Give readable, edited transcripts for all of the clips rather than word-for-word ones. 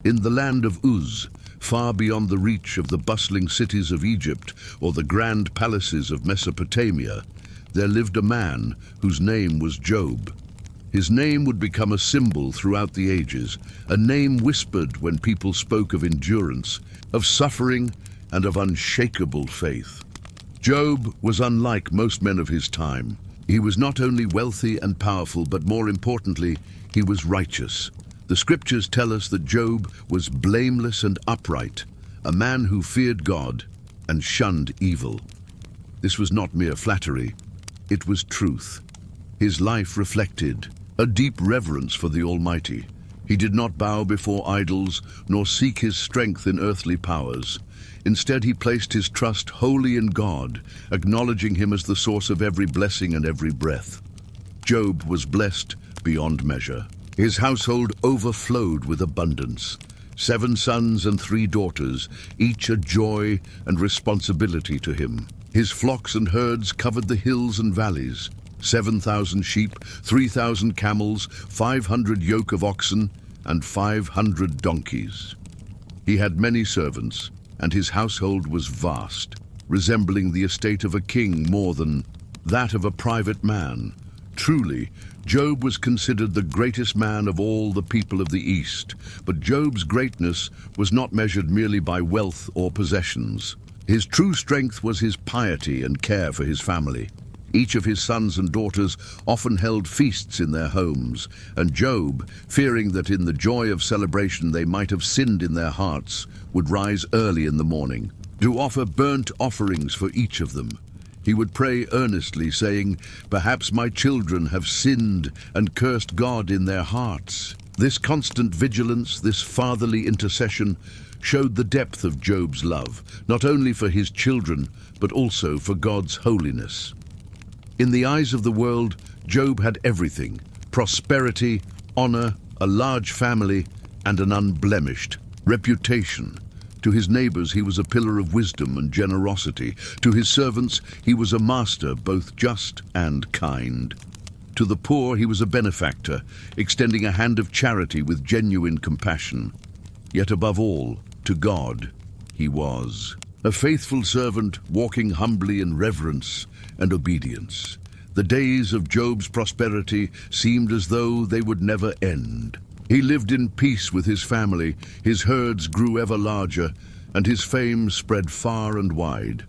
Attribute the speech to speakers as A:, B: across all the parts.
A: In the land of Uz, far beyond the reach of the bustling cities of Egypt or the grand palaces of Mesopotamia, there lived a man whose name was Job. His name would become a symbol throughout the ages, a name whispered when people spoke of endurance, of suffering, and of unshakable faith. Job was unlike most men of his time. He was not only wealthy and powerful, but more importantly, he was righteous. The scriptures tell us that Job was blameless and upright, a man who feared God and shunned evil. This was not mere flattery, it was truth. His life reflected a deep reverence for the Almighty. He did not bow before idols, nor seek his strength in earthly powers. Instead, he placed his trust wholly in God, acknowledging him as the source of every blessing and every breath. Job was blessed beyond measure. His household overflowed with abundance. 7 sons and 3 daughters, each a joy and responsibility to him. His flocks and herds covered the hills and valleys. 7,000 sheep, 3,000 camels, 500 yoke of oxen, and 500 donkeys. He had many servants, and his household was vast, resembling the estate of a king more than that of a private man. Truly, Job was considered the greatest man of all the people of the East, but Job's greatness was not measured merely by wealth or possessions. His true strength was his piety and care for his family. Each of his sons and daughters often held feasts in their homes, and Job, fearing that in the joy of celebration they might have sinned in their hearts, would rise early in the morning to offer burnt offerings for each of them. He would pray earnestly, saying, "Perhaps my children have sinned and cursed God in their hearts." This constant vigilance, this fatherly intercession, showed the depth of Job's love, not only for his children, but also for God's holiness. In the eyes of the world, Job had everything: prosperity, honor, a large family, and an unblemished reputation. To his neighbors he was a pillar of wisdom and generosity. To his servants he was a master, both just and kind. To the poor he was a benefactor, extending a hand of charity with genuine compassion. Yet above all, to God he was a faithful servant, walking humbly in reverence and obedience. The days of Job's prosperity seemed as though they would never end. He lived in peace with his family, his herds grew ever larger, and his fame spread far and wide.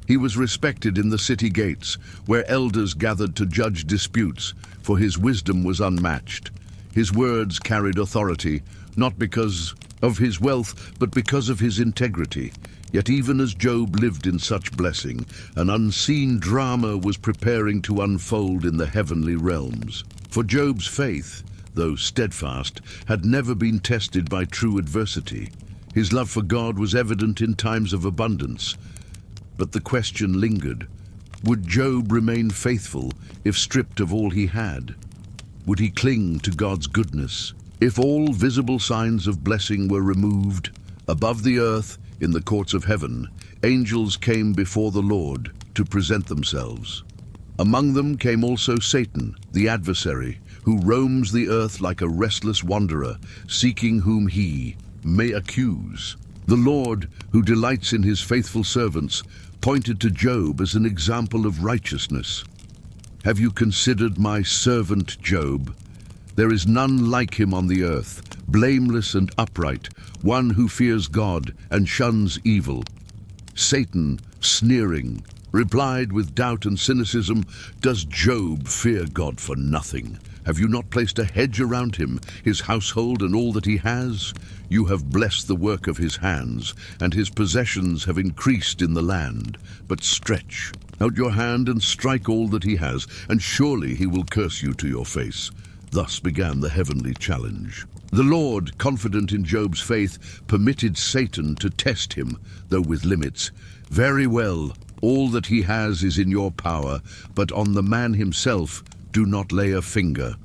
A: He was respected in the city gates, where elders gathered to judge disputes, for his wisdom was unmatched. His words carried authority, not because of his wealth, but because of his integrity. Yet even as Job lived in such blessing, an unseen drama was preparing to unfold in the heavenly realms. For Job's faith, though steadfast, had never been tested by true adversity. His love for God was evident in times of abundance. But the question lingered: would Job remain faithful if stripped of all he had? Would he cling to God's goodness? If all visible signs of blessing were removed, above the earth, in the courts of heaven, angels came before the Lord to present themselves. Among them came also Satan, the adversary, who roams the earth like a restless wanderer, seeking whom he may accuse. The Lord, who delights in his faithful servants, pointed to Job as an example of righteousness. "Have you considered my servant Job? There is none like him on the earth, blameless and upright, one who fears God and shuns evil." Satan, sneering, replied with doubt and cynicism, "Does Job fear God for nothing? Have you not placed a hedge around him, his household and all that he has? You have blessed the work of his hands, and his possessions have increased in the land. But stretch out your hand and strike all that he has, and surely he will curse you to your face." Thus began the heavenly challenge. The Lord, confident in Job's faith, permitted Satan to test him, though with limits. "Very well, all that he has is in your power, but on the man himself do not lay a finger."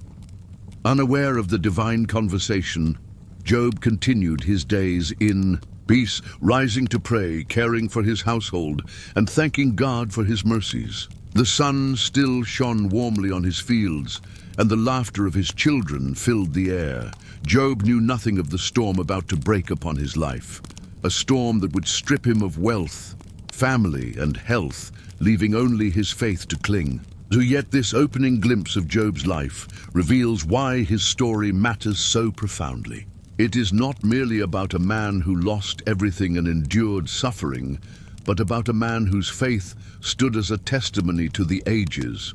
A: Unaware of the divine conversation, Job continued his days in peace, rising to pray, caring for his household, and thanking God for his mercies. The sun still shone warmly on his fields, and the laughter of his children filled the air. Job knew nothing of the storm about to break upon his life, a storm that would strip him of wealth, family, and health, leaving only his faith to cling. So yet this opening glimpse of Job's life reveals why his story matters so profoundly. It is not merely about a man who lost everything and endured suffering, but about a man whose faith stood as a testimony to the ages.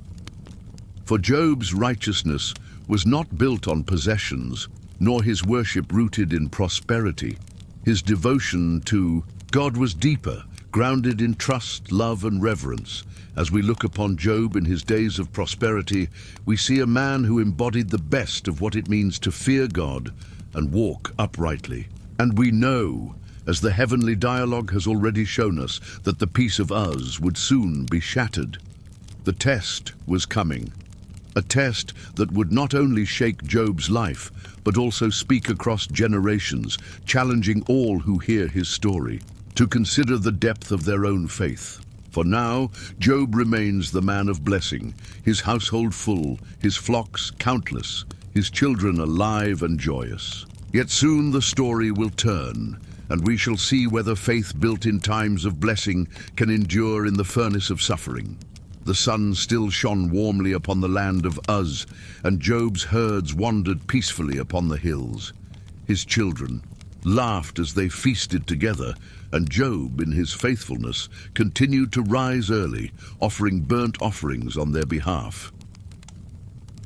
A: For Job's righteousness was not built on possessions, nor his worship rooted in prosperity. His devotion to God was deeper, grounded in trust, love, and reverence. As we look upon Job in his days of prosperity, we see a man who embodied the best of what it means to fear God and walk uprightly. And we know, as the heavenly dialogue has already shown us, that the peace of Uz would soon be shattered. The test was coming, a test that would not only shake Job's life, but also speak across generations, challenging all who hear his story to consider the depth of their own faith. For now, Job remains the man of blessing, his household full, his flocks countless, his children alive and joyous. Yet soon the story will turn, and we shall see whether faith built in times of blessing can endure in the furnace of suffering. The sun still shone warmly upon the land of Uz, and Job's herds wandered peacefully upon the hills. His children laughed as they feasted together, and Job, in his faithfulness, continued to rise early, offering burnt offerings on their behalf.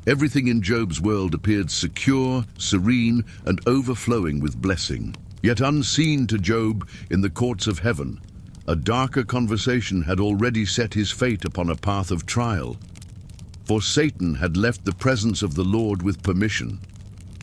A: Everything in Job's world appeared secure, serene, and overflowing with blessing. Yet unseen to Job in the courts of heaven, a darker conversation had already set his fate upon a path of trial. For Satan had left the presence of the Lord with permission.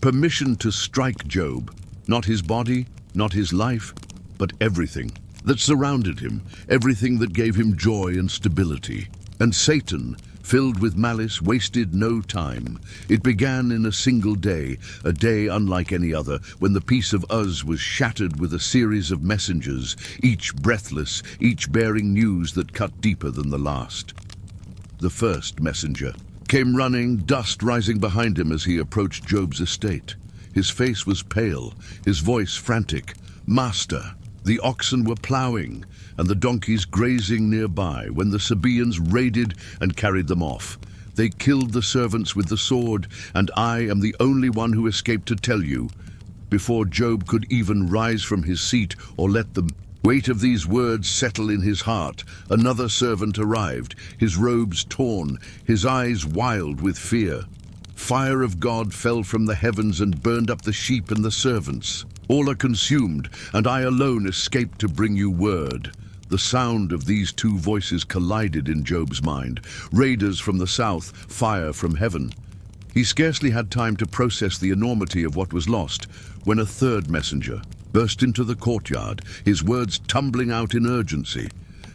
A: Permission to strike Job, not his body, not his life, but everything that surrounded him, everything that gave him joy and stability. And Satan, filled with malice, wasted no time. It began in a single day, a day unlike any other, when the peace of Uz was shattered with a series of messengers, each breathless, each bearing news that cut deeper than the last. The first messenger came running, dust rising behind him as he approached Job's estate. His face was pale, his voice frantic. "Master, the oxen were plowing and the donkeys grazing nearby when the Sabaeans raided and carried them off. They killed the servants with the sword, and I am the only one who escaped to tell you." Before Job could even rise from his seat or let the weight of these words settle in his heart, another servant arrived, his robes torn, his eyes wild with fear. Fire of God fell from the heavens and burned up the sheep and the servants. All are consumed, and I alone escaped to bring you word. The sound of these two voices collided in Job's mind. Raiders from the south, fire from heaven. He scarcely had time to process the enormity of what was lost when a third messenger burst into the courtyard, his words tumbling out in urgency.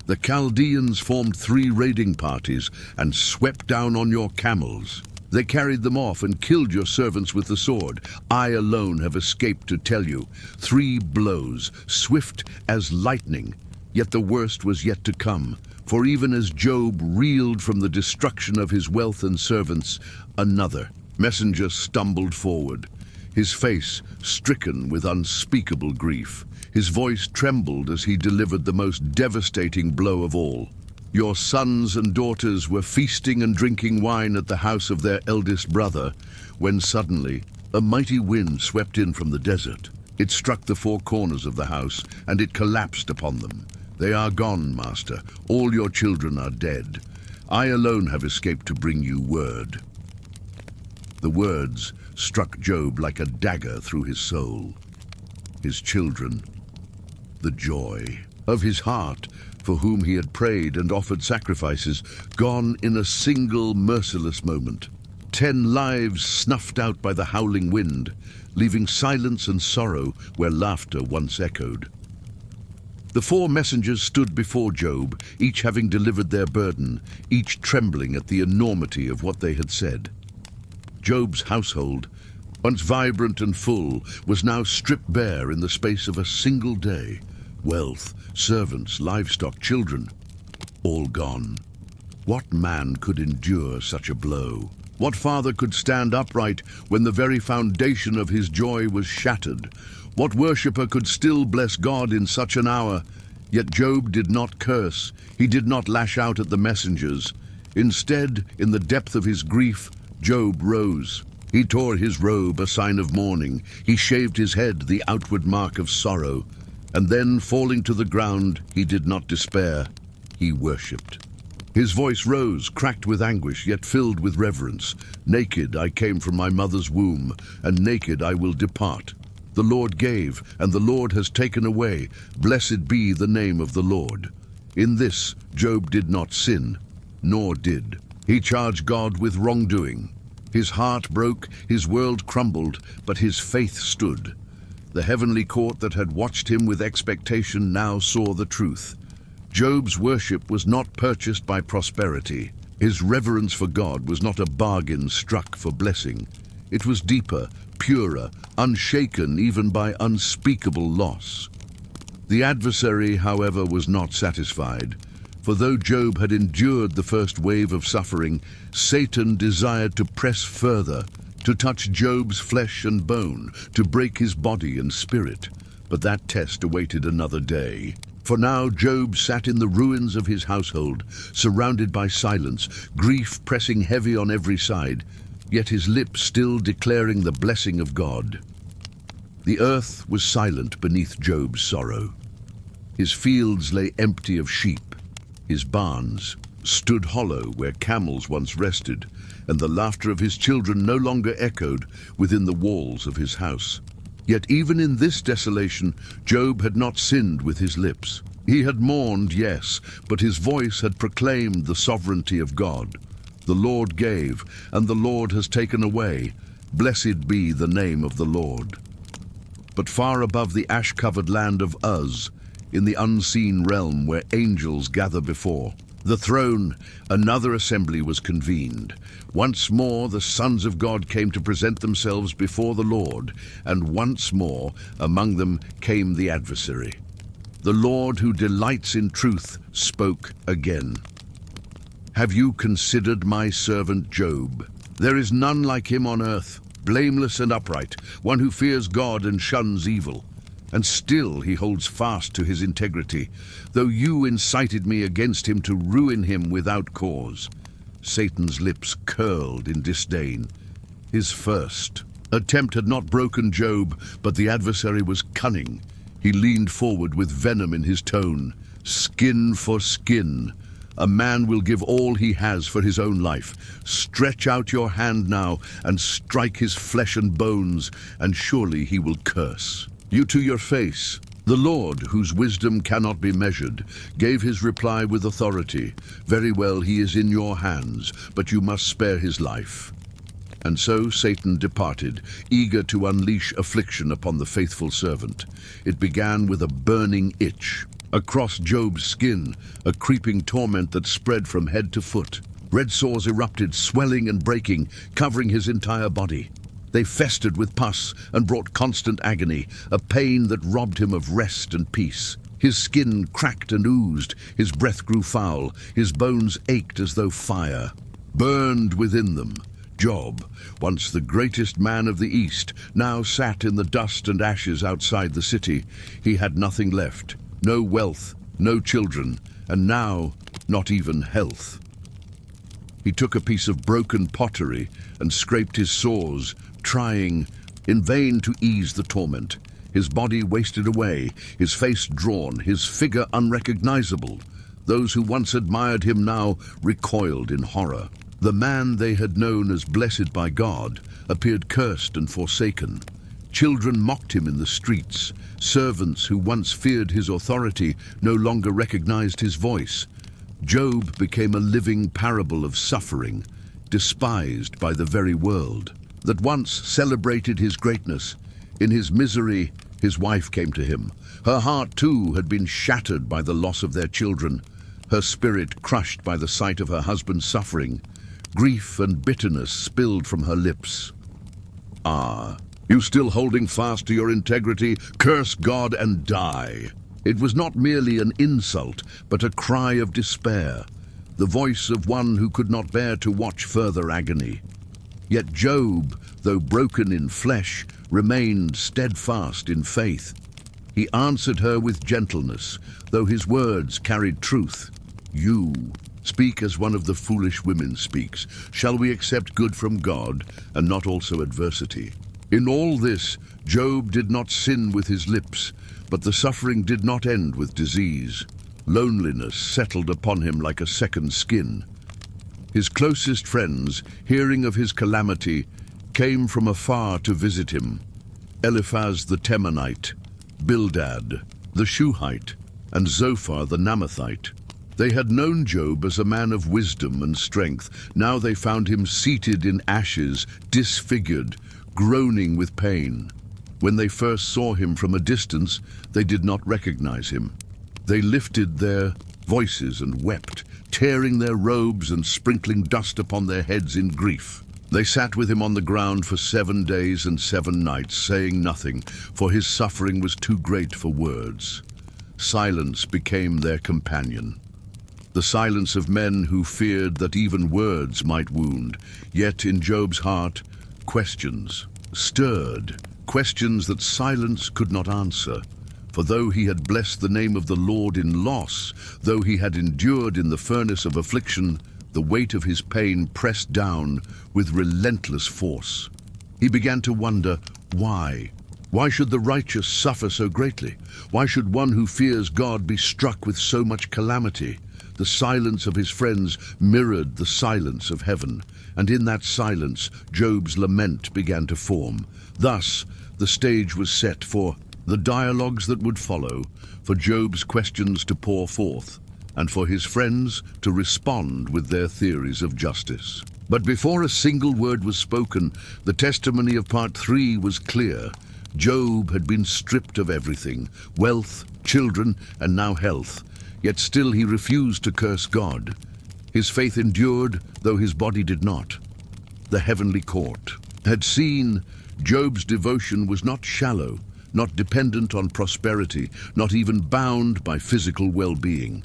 A: "The Chaldeans formed 3 raiding parties and swept down on your camels. They carried them off and killed your servants with the sword. I alone have escaped to tell you. 3 blows, swift as lightning. Yet the worst was yet to come. For even as Job reeled from the destruction of his wealth and servants, another messenger stumbled forward, his face stricken with unspeakable grief. His voice trembled as he delivered the most devastating blow of all. Your sons and daughters were feasting and drinking wine at the house of their eldest brother, when suddenly a mighty wind swept in from the desert. It struck the 4 corners of the house, and it collapsed upon them. They are gone, master. All your children are dead. I alone have escaped to bring you word." The words struck Job like a dagger through his soul. His children, the joy of his heart, for whom he had prayed and offered sacrifices, gone in a single merciless moment. 10 lives snuffed out by the howling wind, leaving silence and sorrow where laughter once echoed. The 4 messengers stood before Job, each having delivered their burden, each trembling at the enormity of what they had said. Job's household, once vibrant and full, was now stripped bare in the space of a single day. Wealth, servants, livestock, children, all gone. What man could endure such a blow? What father could stand upright when the very foundation of his joy was shattered? What worshipper could still bless God in such an hour? Yet Job did not curse. He did not lash out at the messengers. Instead, in the depth of his grief, Job rose. He tore his robe, a sign of mourning. He shaved his head, the outward mark of sorrow. And then, falling to the ground, he did not despair. He worshipped. His voice rose, cracked with anguish, yet filled with reverence. Naked I came from my mother's womb, and naked I will depart. The Lord gave, and the Lord has taken away. Blessed be the name of the Lord. In this Job did not sin, nor did he charge God with wrongdoing. His heart broke, his world crumbled, but his faith stood. The heavenly court that had watched him with expectation now saw the truth. Job's worship was not purchased by prosperity. His reverence for God was not a bargain struck for blessing. It was deeper, purer, unshaken even by unspeakable loss. The adversary, however, was not satisfied. For though Job had endured the first wave of suffering, Satan desired to press further, to touch Job's flesh and bone, to break his body and spirit. But that test awaited another day. For now Job sat in the ruins of his household, surrounded by silence, grief pressing heavy on every side, yet his lips still declaring the blessing of God. The earth was silent beneath Job's sorrow. His fields lay empty of sheep. His barns stood hollow where camels once rested, and the laughter of his children no longer echoed within the walls of his house. Yet even in this desolation, Job had not sinned with his lips. He had mourned, yes, but his voice had proclaimed the sovereignty of God. The Lord gave, and the Lord has taken away. Blessed be the name of the Lord. But far above the ash-covered land of Uz, in the unseen realm where angels gather before the throne, another assembly was convened. Once more the sons of God came to present themselves before the Lord, and once more among them came the adversary. The Lord, who delights in truth, spoke again. Have you considered my servant Job? There is none like him on earth, blameless and upright, one who fears God and shuns evil. And still he holds fast to his integrity, though you incited me against him to ruin him without cause. Satan's lips curled in disdain. His first attempt had not broken Job, but the adversary was cunning. He leaned forward with venom in his tone. Skin for skin. A man will give all he has for his own life. Stretch out your hand now and strike his flesh and bones, and surely he will curse you to your face. The Lord, whose wisdom cannot be measured, gave his reply with authority. Very well, he is in your hands, but you must spare his life. And so Satan departed, eager to unleash affliction upon the faithful servant. It began with a burning itch. Across Job's skin, a creeping torment that spread from head to foot. Red sores erupted, swelling and breaking, covering his entire body. They festered with pus and brought constant agony, a pain that robbed him of rest and peace. His skin cracked and oozed, his breath grew foul, his bones ached as though fire burned within them. Job, once the greatest man of the East, now sat in the dust and ashes outside the city. He had nothing left, no wealth, no children, and now not even health. He took a piece of broken pottery and scraped his sores, trying in vain to ease the torment. His body wasted away, his face drawn, his figure unrecognizable. Those who once admired him now recoiled in horror. The man they had known as blessed by God appeared cursed and forsaken. Children mocked him in the streets. Servants who once feared his authority no longer recognized his voice. Job became a living parable of suffering, despised by the very world that once celebrated his greatness. In his misery, his wife came to him. Her heart, too, had been shattered by the loss of their children, her spirit crushed by the sight of her husband's suffering. Grief and bitterness spilled from her lips. Ah, you still holding fast to your integrity? Curse God and die. It was not merely an insult, but a cry of despair, the voice of one who could not bear to watch further agony. Yet Job, though broken in flesh, remained steadfast in faith. He answered her with gentleness, though his words carried truth. You speak as one of the foolish women speaks. Shall we accept good from God and not also adversity? In all this, Job did not sin with his lips, but the suffering did not end with disease. Loneliness settled upon him like a second skin. His closest friends, hearing of his calamity, came from afar to visit him. Eliphaz the Temanite, Bildad the Shuhite, and Zophar the Naamathite. They had known Job as a man of wisdom and strength. Now they found him seated in ashes, disfigured, groaning with pain. When they first saw him from a distance, they did not recognize him. They lifted their voices and wept, tearing their robes and sprinkling dust upon their heads in grief. They sat with him on the ground for 7 days and 7 nights, saying nothing, for his suffering was too great for words. Silence became their companion. The silence of men who feared that even words might wound. Yet in Job's heart, questions stirred, questions that silence could not answer. For though he had blessed the name of the Lord in loss, though he had endured in the furnace of affliction, the weight of his pain pressed down with relentless force. He began to wonder, why? Why should the righteous suffer so greatly? Why should one who fears God be struck with so much calamity? The silence of his friends mirrored the silence of heaven, and in that silence Job's lament began to form. Thus, the stage was set for the dialogues that would follow, for Job's questions to pour forth, and for his friends to respond with their theories of justice. But before a single word was spoken, the testimony of part 3 was clear. Job had been stripped of everything, wealth, children, and now health. Yet still he refused to curse God. His faith endured, though his body did not. The heavenly court had seen Job's devotion was not shallow, not dependent on prosperity, not even bound by physical well-being.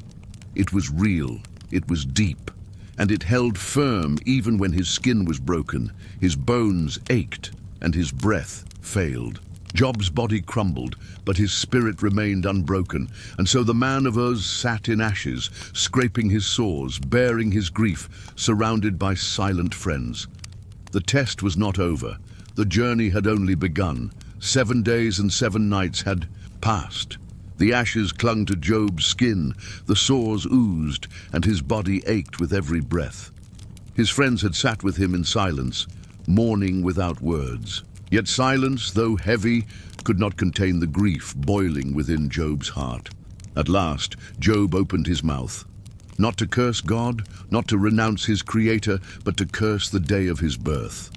A: It was real, it was deep, and it held firm even when his skin was broken, his bones ached, and his breath failed. Job's body crumbled, but his spirit remained unbroken, and so the man of Uz sat in ashes, scraping his sores, bearing his grief, surrounded by silent friends. The test was not over. The journey had only begun. 7 days and 7 nights had passed. The ashes clung to Job's skin, the sores oozed, and his body ached with every breath. His friends had sat with him in silence, mourning without words. Yet silence, though heavy, could not contain the grief boiling within Job's heart. At last, Job opened his mouth, not to curse God, not to renounce his Creator, but to curse the day of his birth.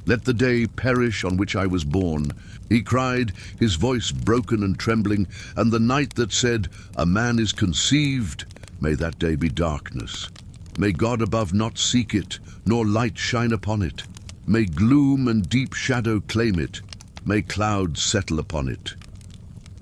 A: "Let the day perish on which I was born," he cried, his voice broken and trembling, "and the night that said, 'A man is conceived,' may that day be darkness. May God above not seek it, nor light shine upon it. May gloom and deep shadow claim it. May clouds settle upon it.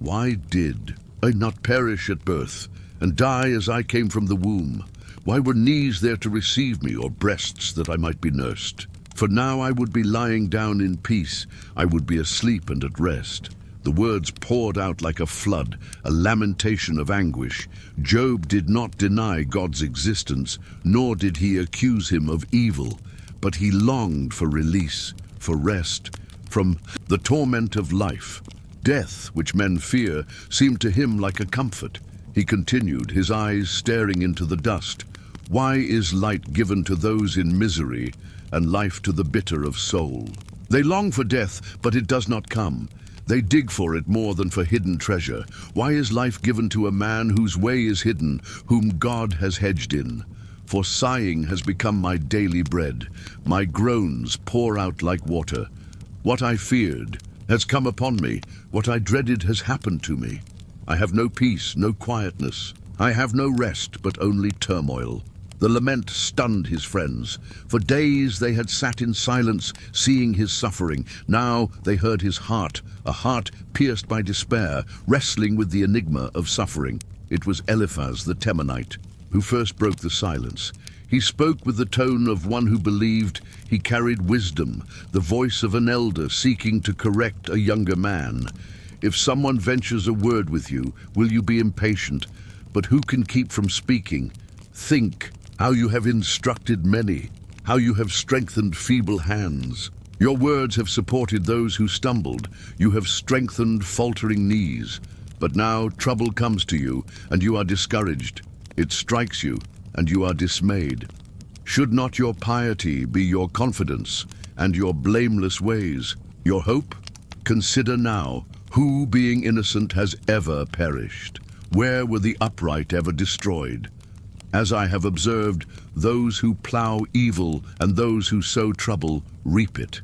A: Why did I not perish at birth, and die as I came from the womb? Why were knees there to receive me, or breasts that I might be nursed? For now I would be lying down in peace, I would be asleep and at rest." The words poured out like a flood, a lamentation of anguish. Job did not deny God's existence, nor did he accuse him of evil, but he longed for release, for rest, from the torment of life. Death, which men fear, seemed to him like a comfort. He continued, his eyes staring into the dust. "Why is light given to those in misery, and life to the bitter of soul? They long for death, but it does not come. They dig for it more than for hidden treasure. Why is life given to a man whose way is hidden, whom God has hedged in? For sighing has become my daily bread. My groans pour out like water. What I feared has come upon me. What I dreaded has happened to me. I have no peace, no quietness. I have no rest, but only turmoil." The lament stunned his friends. For days they had sat in silence, seeing his suffering. Now they heard his heart, a heart pierced by despair, wrestling with the enigma of suffering. It was Eliphaz the Temanite who first broke the silence. He spoke with the tone of one who believed he carried wisdom, the voice of an elder seeking to correct a younger man. If someone ventures a word with you, will you be impatient? But who can keep from speaking? Think how you have instructed many, how you have strengthened feeble hands. Your words have supported those who stumbled. You have strengthened faltering knees. But now trouble comes to you, and you are discouraged. It strikes you, and you are dismayed. Should not your piety be your confidence, and your blameless ways your hope? Consider now, who being innocent has ever perished? Where were the upright ever destroyed? As I have observed, those who plow evil and those who sow trouble reap it.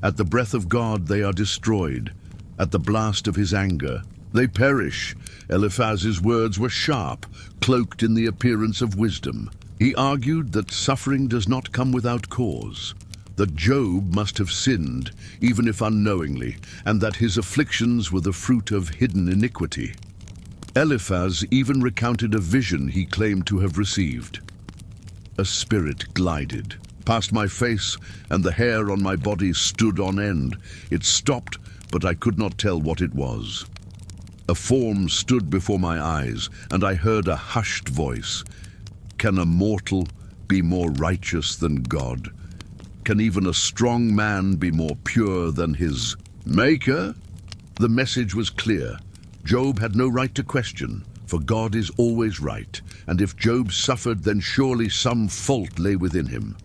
A: At the breath of God they are destroyed. At the blast of his anger they perish. Eliphaz's words were sharp, cloaked in the appearance of wisdom. He argued that suffering does not come without cause, that Job must have sinned, even if unknowingly, and that his afflictions were the fruit of hidden iniquity. Eliphaz even recounted a vision he claimed to have received. A spirit glided past my face, and the hair on my body stood on end. It stopped, but I could not tell what it was. A form stood before my eyes, and I heard a hushed voice. Can a mortal be more righteous than God? Can even a strong man be more pure than his Maker? The message was clear. Job had no right to question, for God is always right, and if Job suffered, then surely some fault lay within him.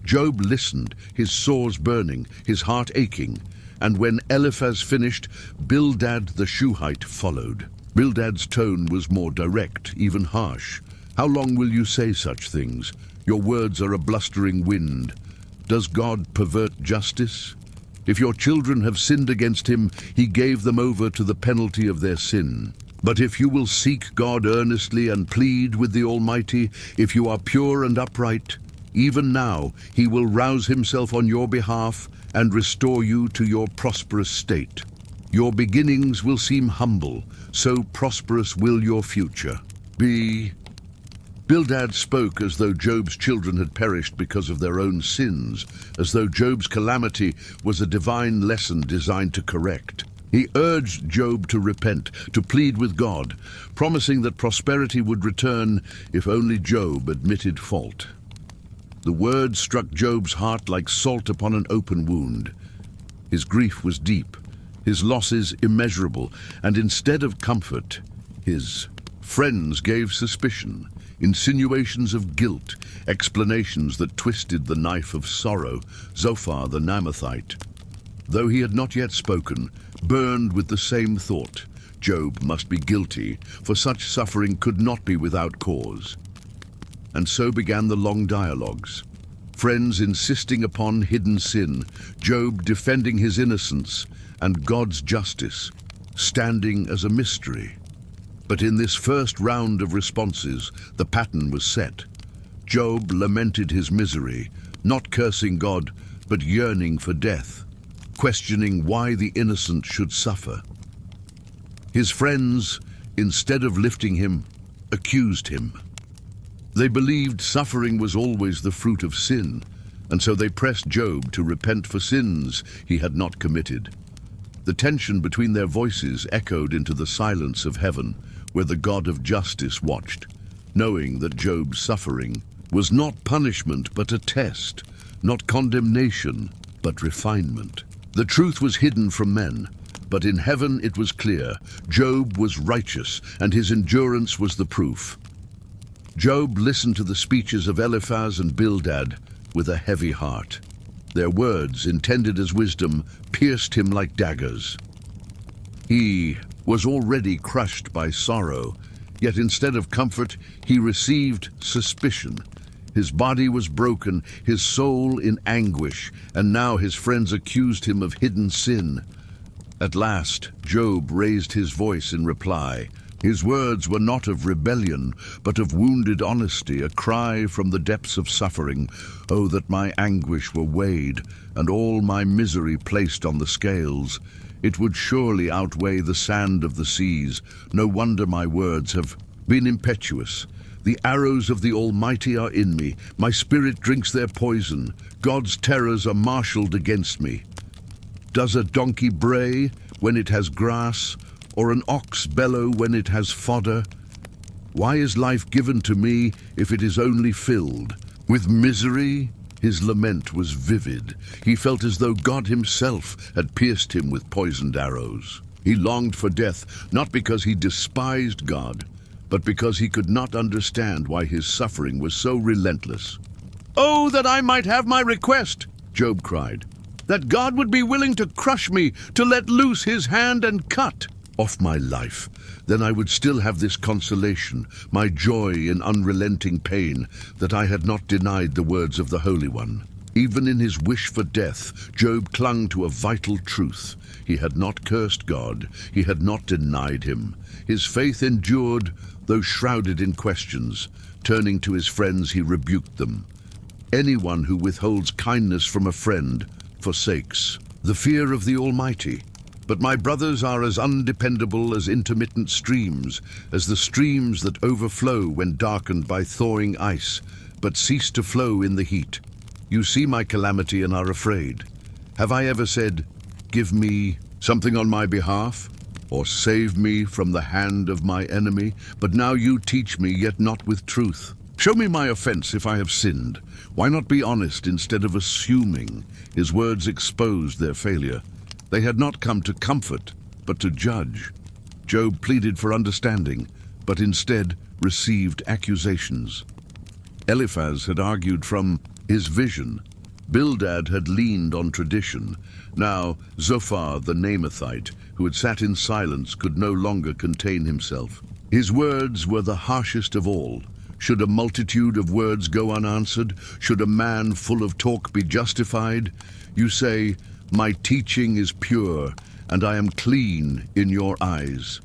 A: Job listened, his sores burning, his heart aching, and when Eliphaz finished, Bildad the Shuhite followed. Bildad's tone was more direct, even harsh. How long will you say such things? Your words are a blustering wind. Does God pervert justice? If your children have sinned against him, he gave them over to the penalty of their sin. But if you will seek God earnestly and plead with the Almighty, if you are pure and upright, even now he will rouse himself on your behalf and restore you to your prosperous state. Your beginnings will seem humble, so prosperous will your future be. Bildad spoke as though Job's children had perished because of their own sins, as though Job's calamity was a divine lesson designed to correct. He urged Job to repent, to plead with God, promising that prosperity would return if only Job admitted fault. The words struck Job's heart like salt upon an open wound. His grief was deep, his losses immeasurable, and instead of comfort, his friends gave suspicion, insinuations of guilt, explanations that twisted the knife of sorrow. Zophar the Naamathite, though he had not yet spoken, burned with the same thought. Job must be guilty, for such suffering could not be without cause. And so began the long dialogues. Friends insisting upon hidden sin, Job defending his innocence, and God's justice standing as a mystery. But in this first round of responses, the pattern was set. Job lamented his misery, not cursing God, but yearning for death, questioning why the innocent should suffer. His friends, instead of lifting him, accused him. They believed suffering was always the fruit of sin, and so they pressed Job to repent for sins he had not committed. The tension between their voices echoed into the silence of heaven, where the God of justice watched, knowing that Job's suffering was not punishment but a test, not condemnation but refinement. The truth was hidden from men, but in heaven it was clear. Job was righteous, and his endurance was the proof. Job listened to the speeches of Eliphaz and Bildad with a heavy heart. Their words, intended as wisdom, pierced him like daggers. He was already crushed by sorrow, yet instead of comfort, he received suspicion. His body was broken, his soul in anguish, and now his friends accused him of hidden sin. At last, Job raised his voice in reply. His words were not of rebellion, but of wounded honesty, a cry from the depths of suffering. Oh, that my anguish were weighed, and all my misery placed on the scales. It would surely outweigh the sand of the seas. No wonder my words have been impetuous. The arrows of the Almighty are in me. My spirit drinks their poison. God's terrors are marshaled against me. Does a donkey bray when it has grass, or an ox bellow when it has fodder? Why is life given to me if it is only filled with misery? His lament was vivid. He felt as though God himself had pierced him with poisoned arrows. He longed for death, not because he despised God, but because he could not understand why his suffering was so relentless. "Oh, that I might have my request," Job cried, "that God would be willing to crush me, to let loose his hand and cut off my life. Then I would still have this consolation, my joy in unrelenting pain, that I had not denied the words of the Holy One." Even in his wish for death, Job clung to a vital truth. He had not cursed God. He had not denied him. His faith endured, though shrouded in questions. Turning to his friends, he rebuked them. Anyone who withholds kindness from a friend forsakes the fear of the Almighty. But my brothers are as undependable as intermittent streams, as the streams that overflow when darkened by thawing ice, but cease to flow in the heat. You see my calamity and are afraid. Have I ever said, "Give me something on my behalf," or "Save me from the hand of my enemy"? But now you teach me, yet not with truth. Show me my offense if I have sinned. Why not be honest instead of assuming? His words exposed their failure. They had not come to comfort, but to judge. Job pleaded for understanding, but instead received accusations. Eliphaz had argued from his vision. Bildad had leaned on tradition. Now Zophar the Naamathite, who had sat in silence, could no longer contain himself. His words were the harshest of all. Should a multitude of words go unanswered? Should a man full of talk be justified? You say, "My teaching is pure, and I am clean in your eyes."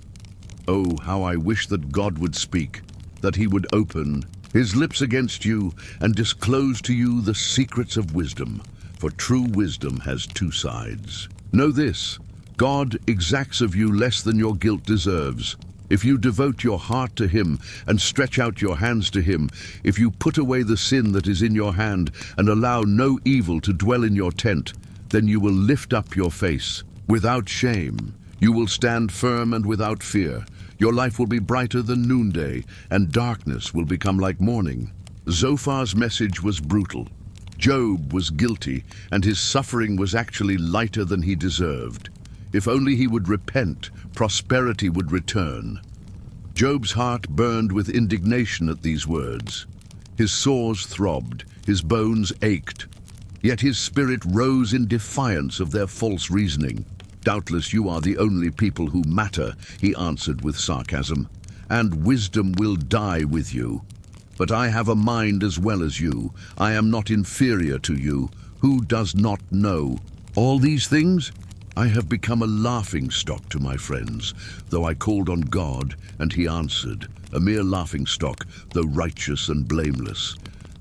A: Oh, how I wish that God would speak, that he would open his lips against you and disclose to you the secrets of wisdom, for true wisdom has two sides. Know this, God exacts of you less than your guilt deserves. If you devote your heart to him and stretch out your hands to him, if you put away the sin that is in your hand and allow no evil to dwell in your tent, then you will lift up your face without shame. You will stand firm and without fear. Your life will be brighter than noonday, and darkness will become like morning. Zophar's message was brutal. Job was guilty, and his suffering was actually lighter than he deserved. If only he would repent, prosperity would return. Job's heart burned with indignation at these words. His sores throbbed, his bones ached, yet his spirit rose in defiance of their false reasoning. "Doubtless you are the only people who matter," he answered with sarcasm, "and wisdom will die with you. But I have a mind as well as you. I am not inferior to you. Who does not know all these things? I have become a laughingstock to my friends, though I called on God, and he answered, a mere laughingstock, though righteous and blameless.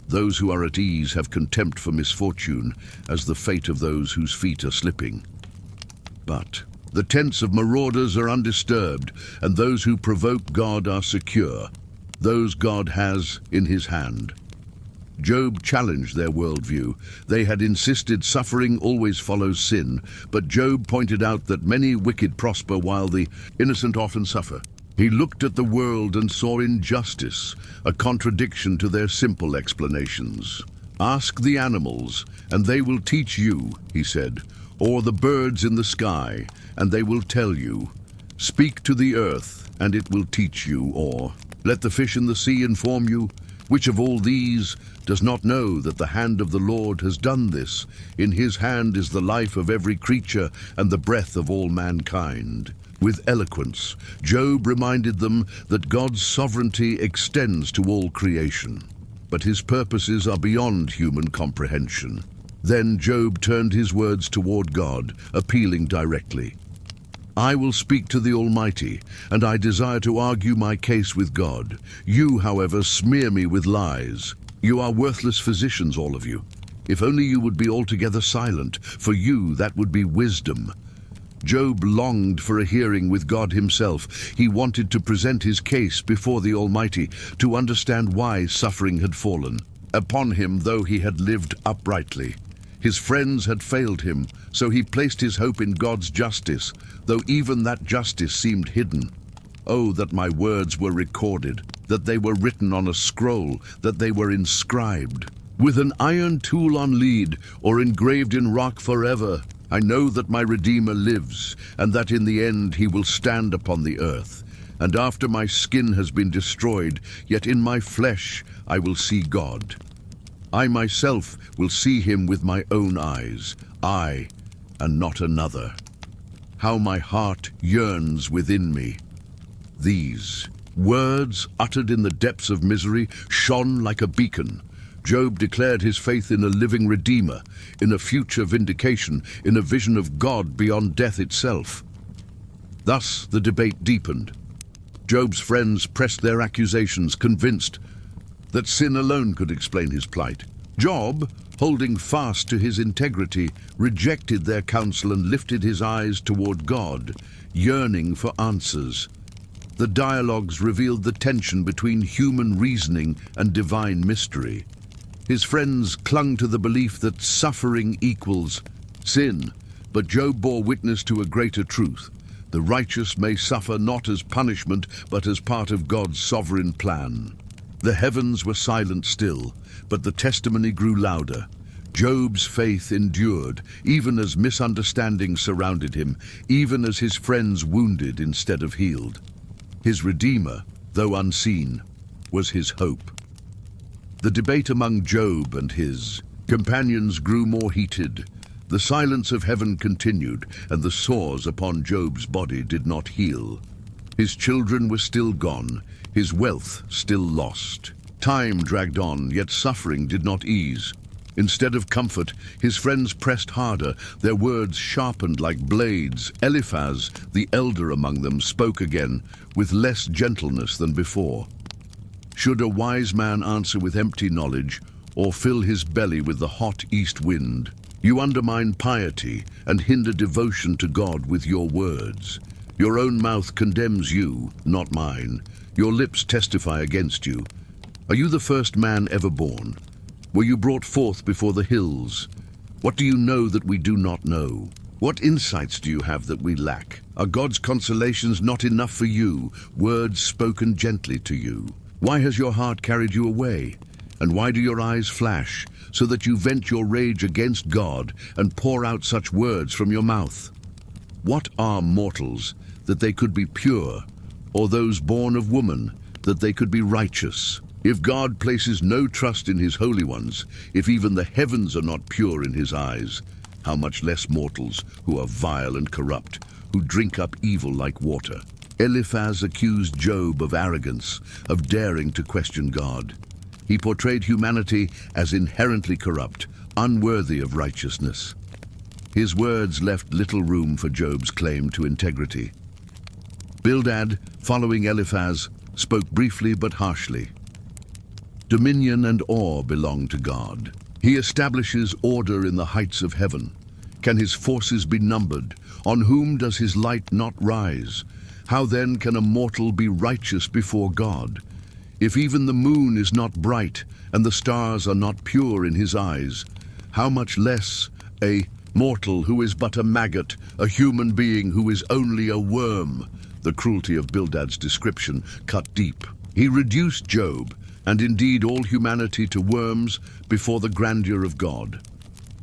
A: Those who are at ease have contempt for misfortune, as the fate of those whose feet are slipping. But the tents of marauders are undisturbed, and those who provoke God are secure. Those God has in his hand. Job challenged their worldview. They had insisted suffering always follows sin, but Job pointed out that many wicked prosper while the innocent often suffer. He looked at the world and saw injustice, a contradiction to their simple explanations. "Ask the animals, and they will teach you," he said, "or the birds in the sky, and they will tell you. Speak to the earth, and it will teach you, or let the fish in the sea inform you. Which of all these does not know that the hand of the Lord has done this? In his hand is the life of every creature and the breath of all mankind." With eloquence, Job reminded them that God's sovereignty extends to all creation, but his purposes are beyond human comprehension. Then Job turned his words toward God, appealing directly. "I will speak to the Almighty, and I desire to argue my case with God. You, however, smear me with lies. You are worthless physicians, all of you. If only you would be altogether silent. For you, that would be wisdom. Job longed for a hearing with God himself. He wanted to present his case before the Almighty, to understand why suffering had fallen upon him, though he had lived uprightly. His friends had failed him, so he placed his hope in God's justice, though even that justice seemed hidden. Oh, that my words were recorded, that they were written on a scroll, that they were inscribed with an iron tool on lead, or engraved in rock forever. I know that my Redeemer lives, and that in the end he will stand upon the earth. And after my skin has been destroyed, yet in my flesh I will see God. I myself will see him with my own eyes, I, and not another. How my heart yearns within me. These words, uttered in the depths of misery, shone like a beacon. Job declared his faith in a living Redeemer, in a future vindication, in a vision of God beyond death itself. Thus the debate deepened. Job's friends pressed their accusations, convinced that sin alone could explain his plight. Job, holding fast to his integrity, rejected their counsel and lifted his eyes toward God, yearning for answers. The dialogues revealed the tension between human reasoning and divine mystery. His friends clung to the belief that suffering equals sin, but Job bore witness to a greater truth. The righteous may suffer not as punishment, but as part of God's sovereign plan. The heavens were silent still, but the testimony grew louder. Job's faith endured, even as misunderstandings surrounded him, even as his friends wounded instead of healed. His Redeemer, though unseen, was his hope. The debate among Job and his companions grew more heated. The silence of heaven continued, and the sores upon Job's body did not heal. His children were still gone, his wealth still lost. Time dragged on, yet suffering did not ease. Instead of comfort, his friends pressed harder, their words sharpened like blades. Eliphaz, the elder among them, spoke again, with less gentleness than before. Should a wise man answer with empty knowledge, or fill his belly with the hot east wind? You undermine piety and hinder devotion to God with your words. Your own mouth condemns you, not mine. Your lips testify against you. Are you the first man ever born? Were you brought forth before the hills? What do you know that we do not know? What insights do you have that we lack? Are God's consolations not enough for you, words spoken gently to you? Why has your heart carried you away? And why do your eyes flash, so that you vent your rage against God and pour out such words from your mouth? What are mortals, that they could be pure, or those born of woman, that they could be righteous? If God places no trust in his holy ones, if even the heavens are not pure in his eyes, how much less mortals who are vile and corrupt, who drink up evil like water? Eliphaz accused Job of arrogance, of daring to question God. He portrayed humanity as inherently corrupt, unworthy of righteousness. His words left little room for Job's claim to integrity. Bildad, following Eliphaz, spoke briefly but harshly. Dominion and awe belong to God. He establishes order in the heights of heaven. Can his forces be numbered? On whom does his light not rise? How then can a mortal be righteous before God? If even the moon is not bright and the stars are not pure in his eyes, how much less a mortal who is but a maggot, a human being who is only a worm? The cruelty of Bildad's description cut deep. He reduced Job, and indeed all humanity, to worms before the grandeur of God.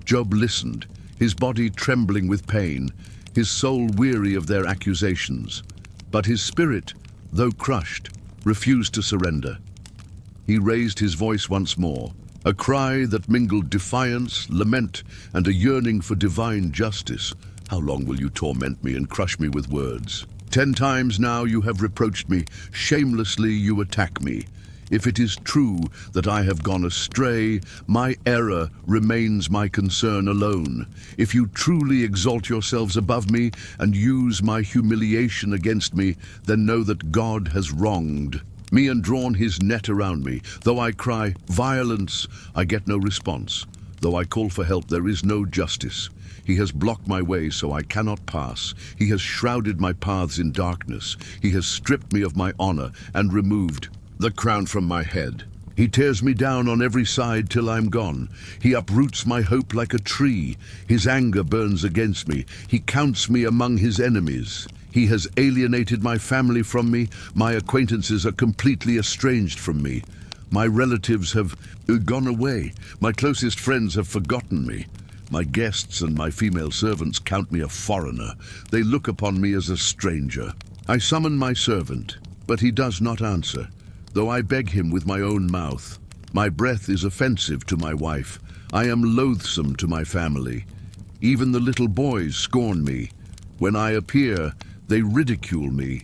A: Job listened, his body trembling with pain, his soul weary of their accusations. But his spirit, though crushed, refused to surrender. He raised his voice once more, a cry that mingled defiance, lament, and a yearning for divine justice. How long will you torment me and crush me with words? 10 times now you have reproached me, shamelessly you attack me. If it is true that I have gone astray, my error remains my concern alone. If you truly exalt yourselves above me and use my humiliation against me, then know that God has wronged me and drawn his net around me. Though I cry, violence, I get no response. Though I call for help, there is no justice. He has blocked my way so I cannot pass. He has shrouded my paths in darkness. He has stripped me of my honor and removed the crown from my head. He tears me down on every side till I'm gone. He uproots my hope like a tree. His anger burns against me. He counts me among his enemies. He has alienated my family from me. My acquaintances are completely estranged from me. My relatives have gone away. My closest friends have forgotten me. My guests and my female servants count me a foreigner. They look upon me as a stranger. I summon my servant, but he does not answer, though I beg him with my own mouth. My breath is offensive to my wife. I am loathsome to my family. Even the little boys scorn me. When I appear, they ridicule me.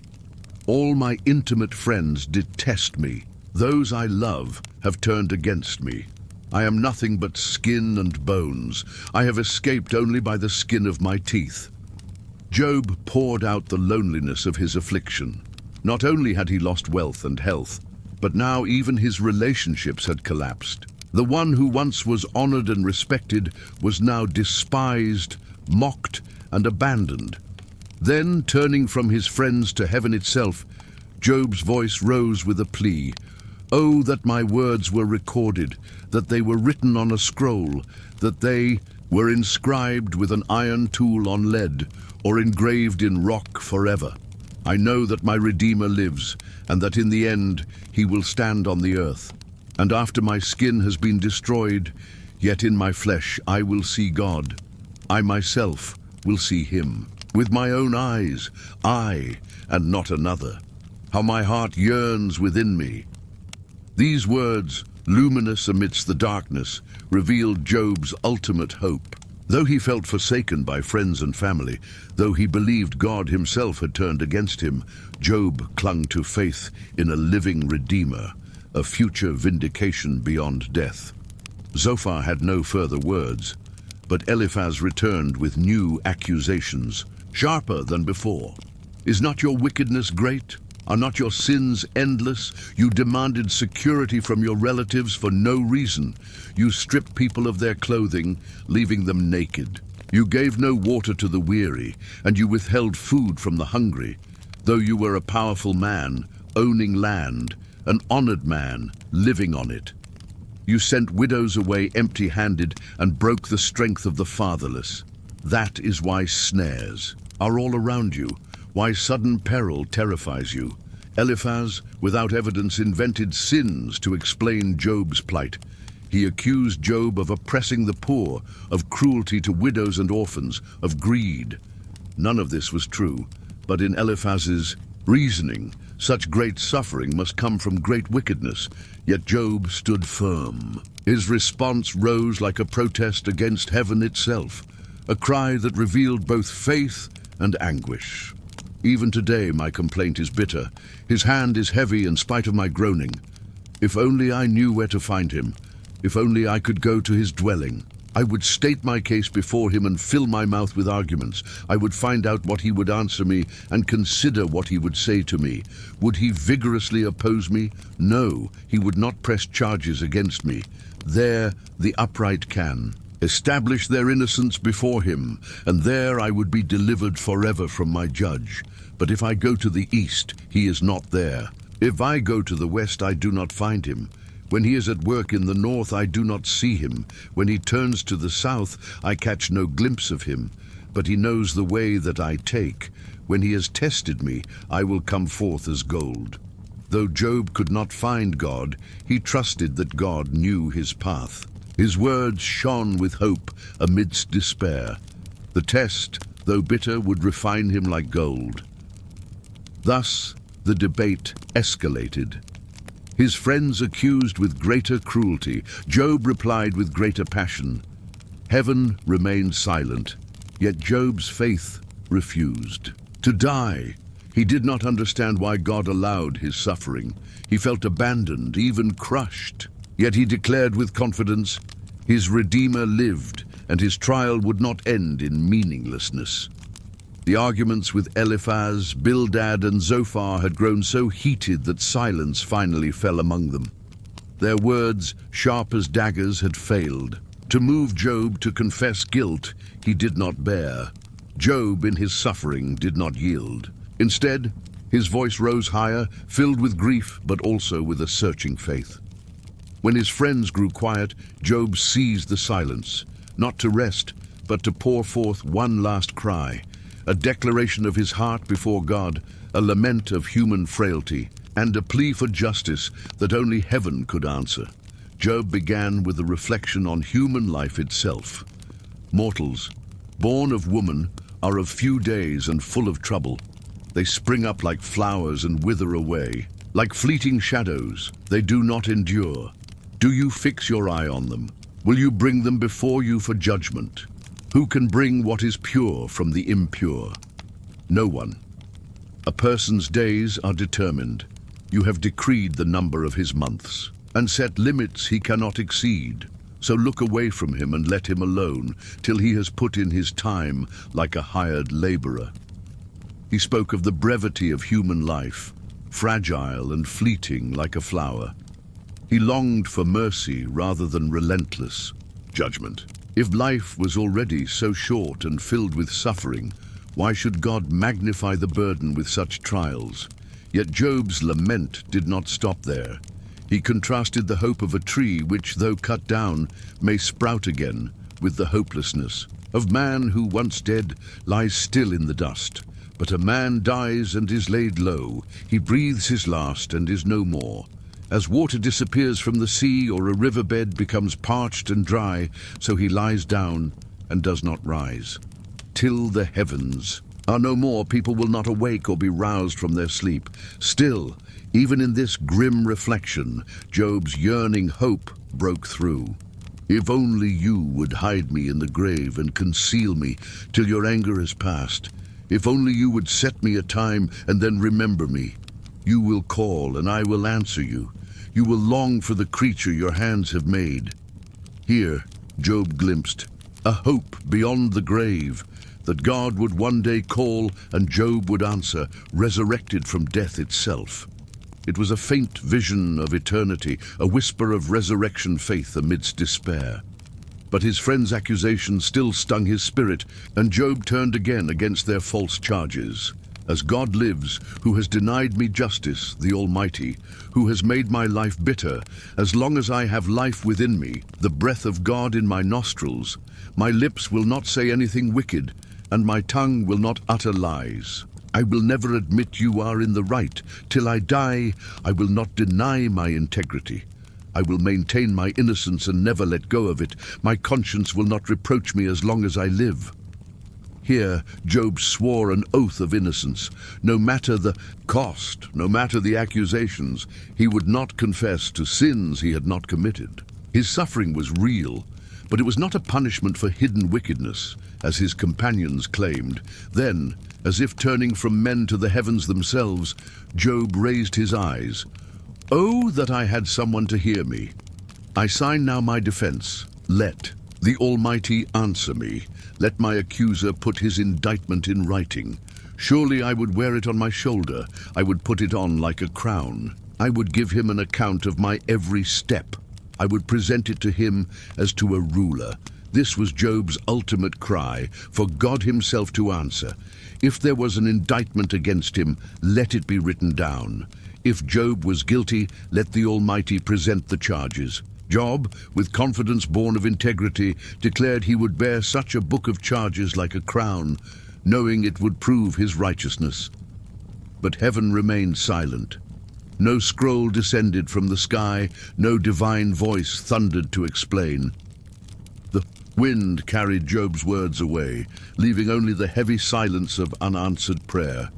A: All my intimate friends detest me. Those I love have turned against me. I am nothing but skin and bones. I have escaped only by the skin of my teeth. Job poured out the loneliness of his affliction. Not only had he lost wealth and health, but now even his relationships had collapsed. The one who once was honored and respected was now despised, mocked, and abandoned. Then, turning from his friends to heaven itself, Job's voice rose with a plea. Oh, that my words were recorded, that they were written on a scroll, that they were inscribed with an iron tool on lead, or engraved in rock forever. I know that my Redeemer lives, and that in the end he will stand on the earth. And after my skin has been destroyed, yet in my flesh I will see God. I myself will see him. With my own eyes, I, and not another. How my heart yearns within me. These words, luminous amidst the darkness, revealed Job's ultimate hope. Though he felt forsaken by friends and family, though he believed God himself had turned against him, Job clung to faith in a living Redeemer, a future vindication beyond death. Zophar had no further words, but Eliphaz returned with new accusations, sharper than before. Is not your wickedness great? Are not your sins endless? You demanded security from your relatives for no reason. You stripped people of their clothing, leaving them naked. You gave no water to the weary, and you withheld food from the hungry. Though you were a powerful man, owning land, an honored man, living on it. You sent widows away empty-handed and broke the strength of the fatherless. That is why snares are all around you, why sudden peril terrifies you. Eliphaz, without evidence, invented sins to explain Job's plight. He accused Job of oppressing the poor, of cruelty to widows and orphans, of greed. None of this was true, but in Eliphaz's reasoning, such great suffering must come from great wickedness, yet Job stood firm. His response rose like a protest against heaven itself, a cry that revealed both faith and anguish. Even today my complaint is bitter. His hand is heavy in spite of my groaning. If only I knew where to find him. If only I could go to his dwelling. I would state my case before him and fill my mouth with arguments. I would find out what he would answer me and consider what he would say to me. Would he vigorously oppose me? No, he would not press charges against me. There the upright can establish their innocence before him, and there I would be delivered forever from my judge. But if I go to the east, he is not there. If I go to the west, I do not find him. When he is at work in the north, I do not see him. When he turns to the south, I catch no glimpse of him. But he knows the way that I take. When he has tested me, I will come forth as gold. Though Job could not find God, he trusted that God knew his path. His words shone with hope amidst despair. The test, though bitter, would refine him like gold. Thus, the debate escalated. His friends accused with greater cruelty. Job replied with greater passion. Heaven remained silent, yet Job's faith refused. To die, he did not understand why God allowed his suffering. He felt abandoned, even crushed. Yet he declared with confidence, his Redeemer lived, and his trial would not end in meaninglessness. The arguments with Eliphaz, Bildad, and Zophar had grown so heated that silence finally fell among them. Their words, sharp as daggers, had failed. To move Job to confess guilt he did not bear. Job in his suffering did not yield. Instead, his voice rose higher, filled with grief but also with a searching faith. When his friends grew quiet, Job seized the silence, not to rest, but to pour forth one last cry, a declaration of his heart before God, a lament of human frailty, and a plea for justice that only heaven could answer. Job began with a reflection on human life itself. Mortals, born of woman, are of few days and full of trouble. They spring up like flowers and wither away. Like fleeting shadows, they do not endure. Do you fix your eye on them? Will you bring them before you for judgment? Who can bring what is pure from the impure? No one. A person's days are determined. You have decreed the number of his months, and set limits he cannot exceed. So look away from him and let him alone, till he has put in his time like a hired laborer. He spoke of the brevity of human life, fragile and fleeting like a flower. He longed for mercy rather than relentless judgment. If life was already so short and filled with suffering, why should God magnify the burden with such trials? Yet Job's lament did not stop there. He contrasted the hope of a tree which, though cut down, may sprout again, with the hopelessness of man who, once dead, lies still in the dust. But a man dies and is laid low. He breathes his last and is no more. As water disappears from the sea or a riverbed becomes parched and dry, so he lies down and does not rise. Till the heavens are no more, people will not awake or be roused from their sleep. Still, even in this grim reflection, Job's yearning hope broke through. If only you would hide me in the grave and conceal me till your anger is past. If only you would set me a time and then remember me. You will call and I will answer you. You will long for the creature your hands have made. Here, Job glimpsed a hope beyond the grave, that God would one day call and Job would answer, resurrected from death itself. It was a faint vision of eternity, a whisper of resurrection faith amidst despair. But his friends' accusations still stung his spirit, and Job turned again against their false charges. As God lives, who has denied me justice, the Almighty, who has made my life bitter, as long as I have life within me, the breath of God in my nostrils, my lips will not say anything wicked, and my tongue will not utter lies. I will never admit you are in the right. Till I die, I will not deny my integrity. I will maintain my innocence and never let go of it. My conscience will not reproach me as long as I live. Here, Job swore an oath of innocence. No matter the cost, no matter the accusations, he would not confess to sins he had not committed. His suffering was real, but it was not a punishment for hidden wickedness, as his companions claimed. Then, as if turning from men to the heavens themselves, Job raised his eyes. Oh, that I had someone to hear me. I sign now my defense. Let the Almighty answer me. Let my accuser put his indictment in writing. Surely I would wear it on my shoulder. I would put it on like a crown. I would give him an account of my every step. I would present it to him as to a ruler. This was Job's ultimate cry, for God himself to answer. If there was an indictment against him, let it be written down. If Job was guilty, let the Almighty present the charges. Job, with confidence born of integrity, declared he would bear such a book of charges like a crown, knowing it would prove his righteousness. But heaven remained silent. No scroll descended from the sky, no divine voice thundered to explain. The wind carried Job's words away, leaving only the heavy silence of unanswered prayer.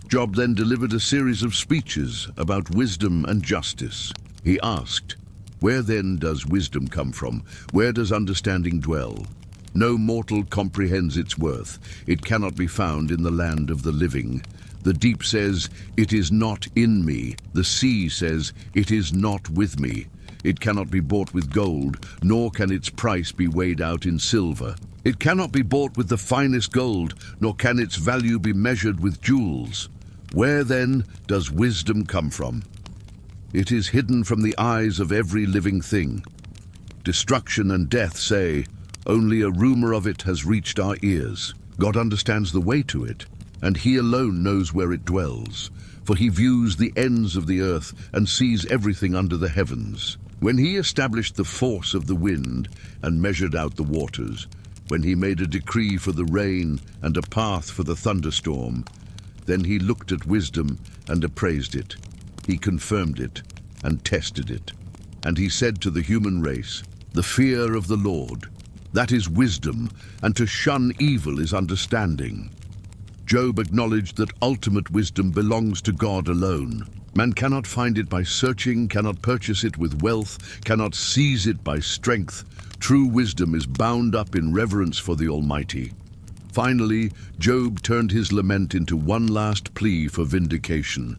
A: Job then delivered a series of speeches about wisdom and justice. He asked, "Where then does wisdom come from? Where does understanding dwell? No mortal comprehends its worth. It cannot be found in the land of the living. The deep says, 'It is not in me.' The sea says, 'It is not with me.' It cannot be bought with gold, nor can its price be weighed out in silver. It cannot be bought with the finest gold, nor can its value be measured with jewels. Where then does wisdom come from? It is hidden from the eyes of every living thing. Destruction and death say, only a rumor of it has reached our ears. God understands the way to it, and he alone knows where it dwells, for he views the ends of the earth and sees everything under the heavens. When he established the force of the wind and measured out the waters, when he made a decree for the rain and a path for the thunderstorm, then he looked at wisdom and appraised it. He confirmed it and tested it. And he said to the human race, the fear of the Lord, that is wisdom, and to shun evil is understanding. Job acknowledged that ultimate wisdom belongs to God alone. Man cannot find it by searching, cannot purchase it with wealth, cannot seize it by strength. True wisdom is bound up in reverence for the Almighty. Finally, Job turned his lament into one last plea for vindication.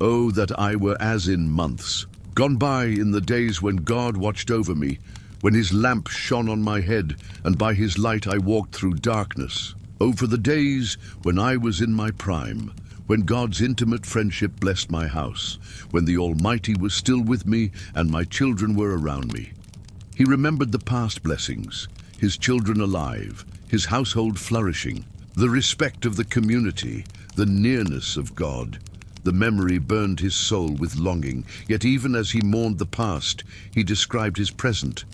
A: Oh, that I were as in months, gone by in the days when God watched over me, when his lamp shone on my head, and by his light I walked through darkness. Oh, for the days when I was in my prime, when God's intimate friendship blessed my house, when the Almighty was still with me and my children were around me. He remembered the past blessings, his children alive, his household flourishing, the respect of the community, the nearness of God. The memory burned his soul with longing, yet even as he mourned the past, he described his present.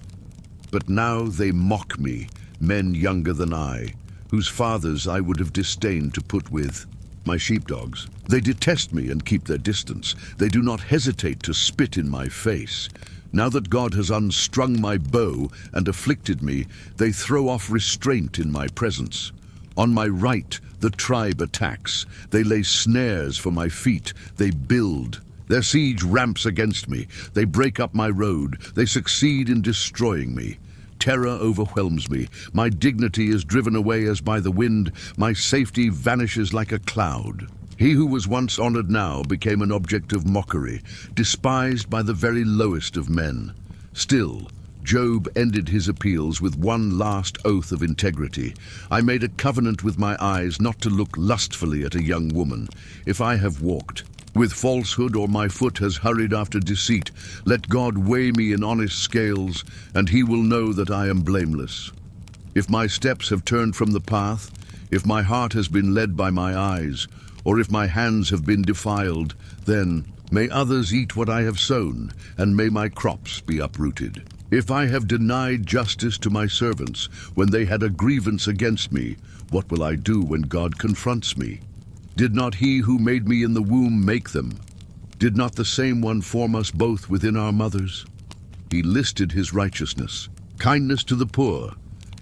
A: But now they mock me, men younger than I, whose fathers I would have disdained to put with my sheepdogs. They detest me and keep their distance. They do not hesitate to spit in my face. Now that God has unstrung my bow and afflicted me, they throw off restraint in my presence. On my right, the tribe attacks. They lay snares for my feet. They build. Their siege ramps against me. They break up my road. They succeed in destroying me. Terror overwhelms me. My dignity is driven away as by the wind. My safety vanishes like a cloud. He who was once honored now became an object of mockery, despised by the very lowest of men. Still, Job ended his appeals with one last oath of integrity. I made a covenant with my eyes not to look lustfully at a young woman. If I have walked with falsehood or my foot has hurried after deceit, let God weigh me in honest scales, and he will know that I am blameless. If my steps have turned from the path, if my heart has been led by my eyes, or if my hands have been defiled, then may others eat what I have sown, and may my crops be uprooted. If I have denied justice to my servants when they had a grievance against me, what will I do when God confronts me? Did not he who made me in the womb make them? Did not the same one form us both within our mothers? He listed his righteousness, kindness to the poor,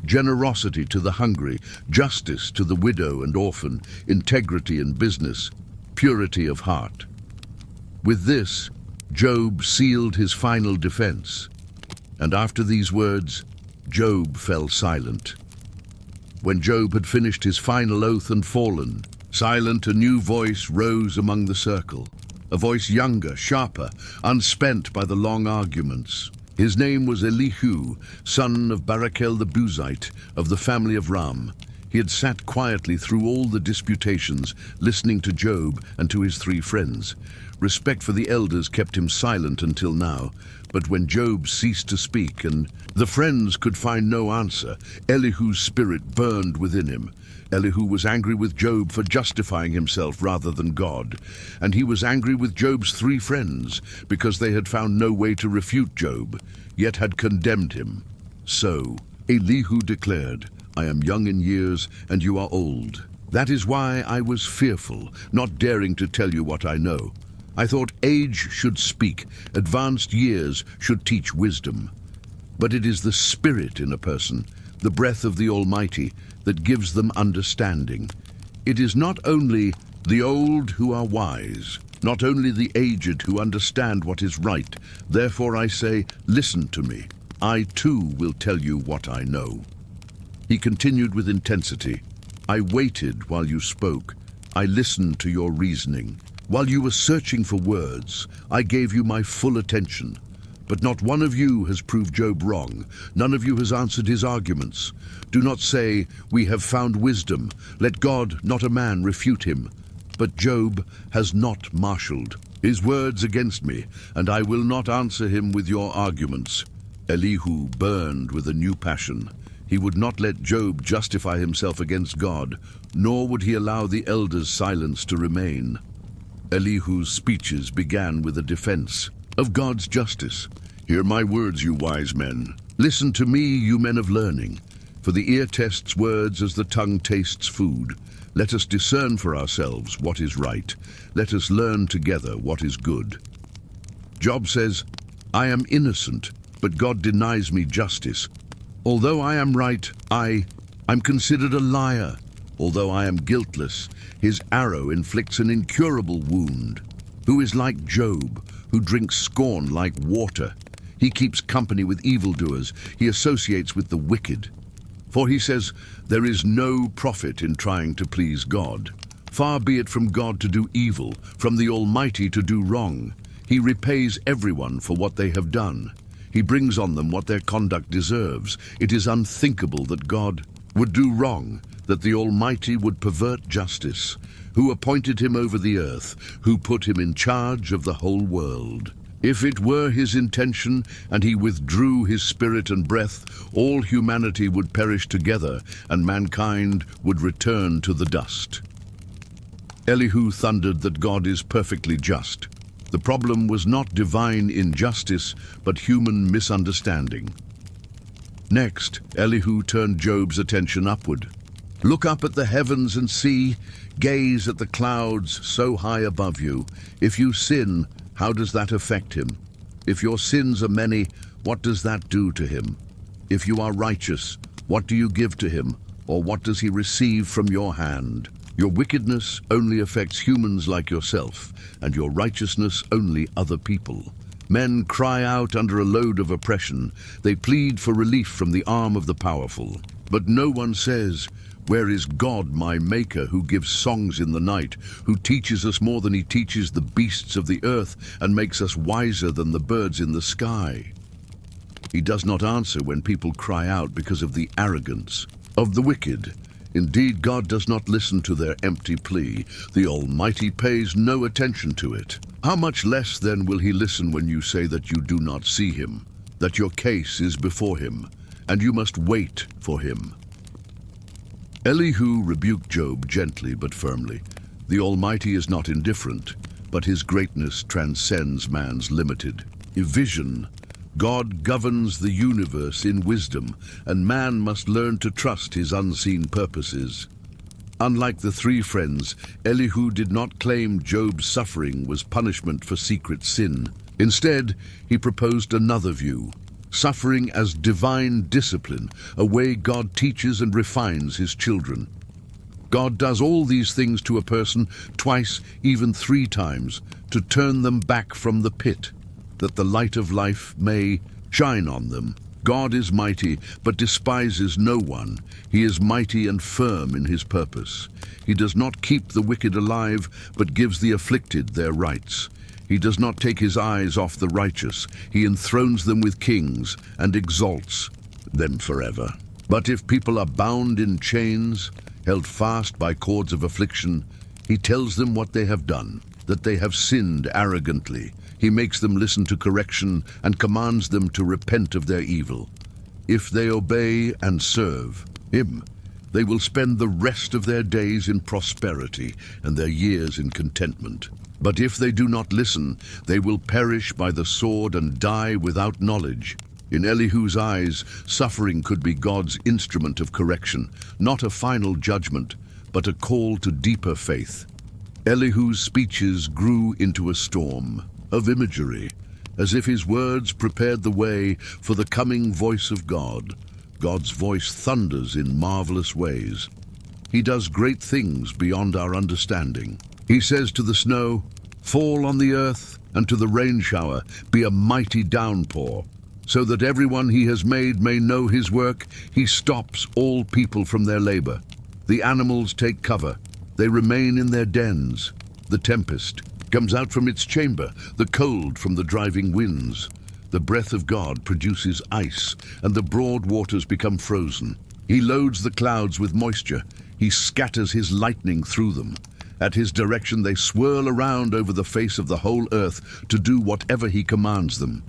A: generosity to the hungry, justice to the widow and orphan, integrity in business, purity of heart. With this, Job sealed his final defense. And after these words, Job fell silent. When Job had finished his final oath and fallen, silent, a new voice rose among the circle, a voice younger, sharper, unspent by the long arguments. His name was Elihu, son of Barachel the Buzite, of the family of Ram. He had sat quietly through all the disputations, listening to Job and to his three friends. Respect for the elders kept him silent until now, but when Job ceased to speak and the friends could find no answer, Elihu's spirit burned within him. Elihu was angry with Job for justifying himself rather than God, and he was angry with Job's three friends because they had found no way to refute Job, yet had condemned him. So Elihu declared, I am young in years, and you are old. That is why I was fearful, not daring to tell you what I know. I thought age should speak, advanced years should teach wisdom. But it is the spirit in a person, the breath of the Almighty, that gives them understanding. It is not only the old who are wise, not only the aged who understand what is right. Therefore I say, listen to me. I too will tell you what I know. He continued with intensity. I waited while you spoke. I listened to your reasoning. While you were searching for words, I gave you my full attention. But not one of you has proved Job wrong. None of you has answered his arguments. Do not say, we have found wisdom. Let God, not a man, refute him. But Job has not marshaled his words against me, and I will not answer him with your arguments. Elihu burned with a new passion. He would not let Job justify himself against God, nor would he allow the elders' silence to remain. Elihu's speeches began with a defense of God's justice. "Hear my words, you wise men. Listen to me, you men of learning. For the ear tests words as the tongue tastes food. Let us discern for ourselves what is right. Let us learn together what is good." Job says, "I am innocent, but God denies me justice. Although I am right, I'm considered a liar. Although I am guiltless, his arrow inflicts an incurable wound. Who is like Job, who drinks scorn like water? He keeps company with evildoers. He associates with the wicked. For he says, there is no profit in trying to please God. Far be it from God to do evil, from the Almighty to do wrong. He repays everyone for what they have done. He brings on them what their conduct deserves. It is unthinkable that God would do wrong, that the Almighty would pervert justice. Who appointed him over the earth? Who put him in charge of the whole world? If it were his intention, and he withdrew his spirit and breath, all humanity would perish together, and mankind would return to the dust." Elihu thundered that God is perfectly just. The problem was not divine injustice, but human misunderstanding. Next, Elihu turned Job's attention upward. "Look up at the heavens and see. Gaze at the clouds so high above you. If you sin, how does that affect him? If your sins are many, what does that do to him? If you are righteous, what do you give to him, or what does he receive from your hand? Your wickedness only affects humans like yourself, and your righteousness only other people. Men cry out under a load of oppression. They plead for relief from the arm of the powerful. But no one says, 'Where is God, my Maker, who gives songs in the night, who teaches us more than he teaches the beasts of the earth, and makes us wiser than the birds in the sky?' He does not answer when people cry out because of the arrogance of the wicked. Indeed, God does not listen to their empty plea. The Almighty pays no attention to it. How much less then will he listen when you say that you do not see him, that your case is before him, and you must wait for him?" Elihu rebuked Job gently but firmly. The Almighty is not indifferent, but his greatness transcends man's limited vision. God governs the universe in wisdom, and man must learn to trust his unseen purposes. Unlike the three friends, Elihu did not claim Job's suffering was punishment for secret sin. Instead, he proposed another view, suffering as divine discipline, a way God teaches and refines his children. God does all these things to a person twice, even 3 times, to turn them back from the pit, that the light of life may shine on them. God is mighty, but despises no one. He is mighty and firm in his purpose. He does not keep the wicked alive, but gives the afflicted their rights. He does not take his eyes off the righteous. He enthrones them with kings and exalts them forever. But if people are bound in chains, held fast by cords of affliction, he tells them what they have done, that they have sinned arrogantly. He makes them listen to correction and commands them to repent of their evil. If they obey and serve him, they will spend the rest of their days in prosperity and their years in contentment. But if they do not listen, they will perish by the sword and die without knowledge. In Elihu's eyes, suffering could be God's instrument of correction, not a final judgment, but a call to deeper faith. Elihu's speeches grew into a storm of imagery, as if his words prepared the way for the coming voice of God. God's voice thunders in marvelous ways. He does great things beyond our understanding. He says to the snow, "Fall on the earth," and to the rain shower, "Be a mighty downpour." So that everyone he has made may know his work, he stops all people from their labor. The animals take cover. They remain in their dens. The tempest comes out from its chamber, the cold from the driving winds. The breath of God produces ice, and the broad waters become frozen. He loads the clouds with moisture. He scatters his lightning through them. At his direction they swirl around over the face of the whole earth to do whatever he commands them.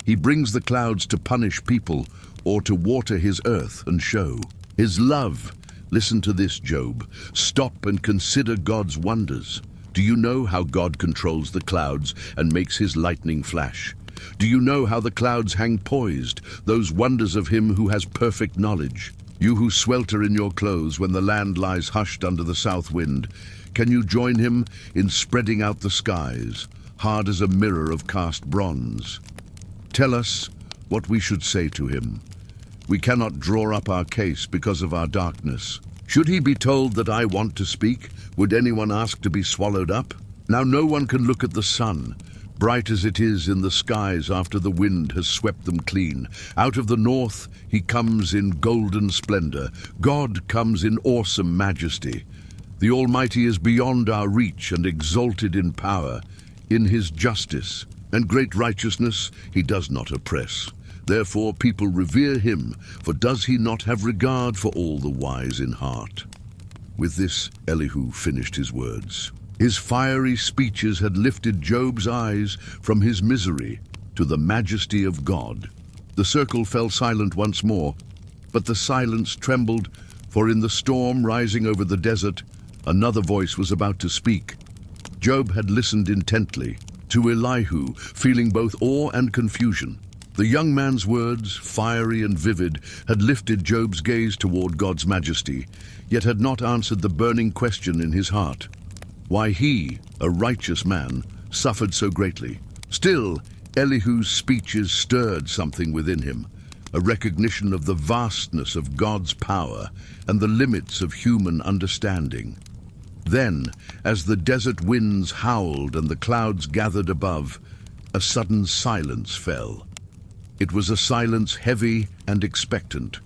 A: He brings the clouds to punish people or to water his earth and show his love. Listen to this, Job. Stop and consider God's wonders. Do you know how God controls the clouds and makes his lightning flash? Do you know how the clouds hang poised, those wonders of him who has perfect knowledge? You who swelter in your clothes when the land lies hushed under the south wind, can you join him in spreading out the skies, hard as a mirror of cast bronze? Tell us what we should say to him. We cannot draw up our case because of our darkness. Should he be told that I want to speak, would anyone ask to be swallowed up? Now no one can look at the sun, bright as it is in the skies after the wind has swept them clean. Out of the north he comes in golden splendor. God comes in awesome majesty. The Almighty is beyond our reach and exalted in power. In his justice and great righteousness he does not oppress. Therefore people revere him, for does he not have regard for all the wise in heart? With this Elihu finished his words. His fiery speeches had lifted Job's eyes from his misery to the majesty of God. The circle fell silent once more, but the silence trembled, for in the storm rising over the desert, another voice was about to speak. Job had listened intently to Elihu, feeling both awe and confusion. The young man's words, fiery and vivid, had lifted Job's gaze toward God's majesty, yet had not answered the burning question in his heart. Why he, a righteous man, suffered so greatly. Still, Elihu's speeches stirred something within him, a recognition of the vastness of God's power and the limits of human understanding. Then, as the desert winds howled and the clouds gathered above, a sudden silence fell. It was a silence heavy and expectant,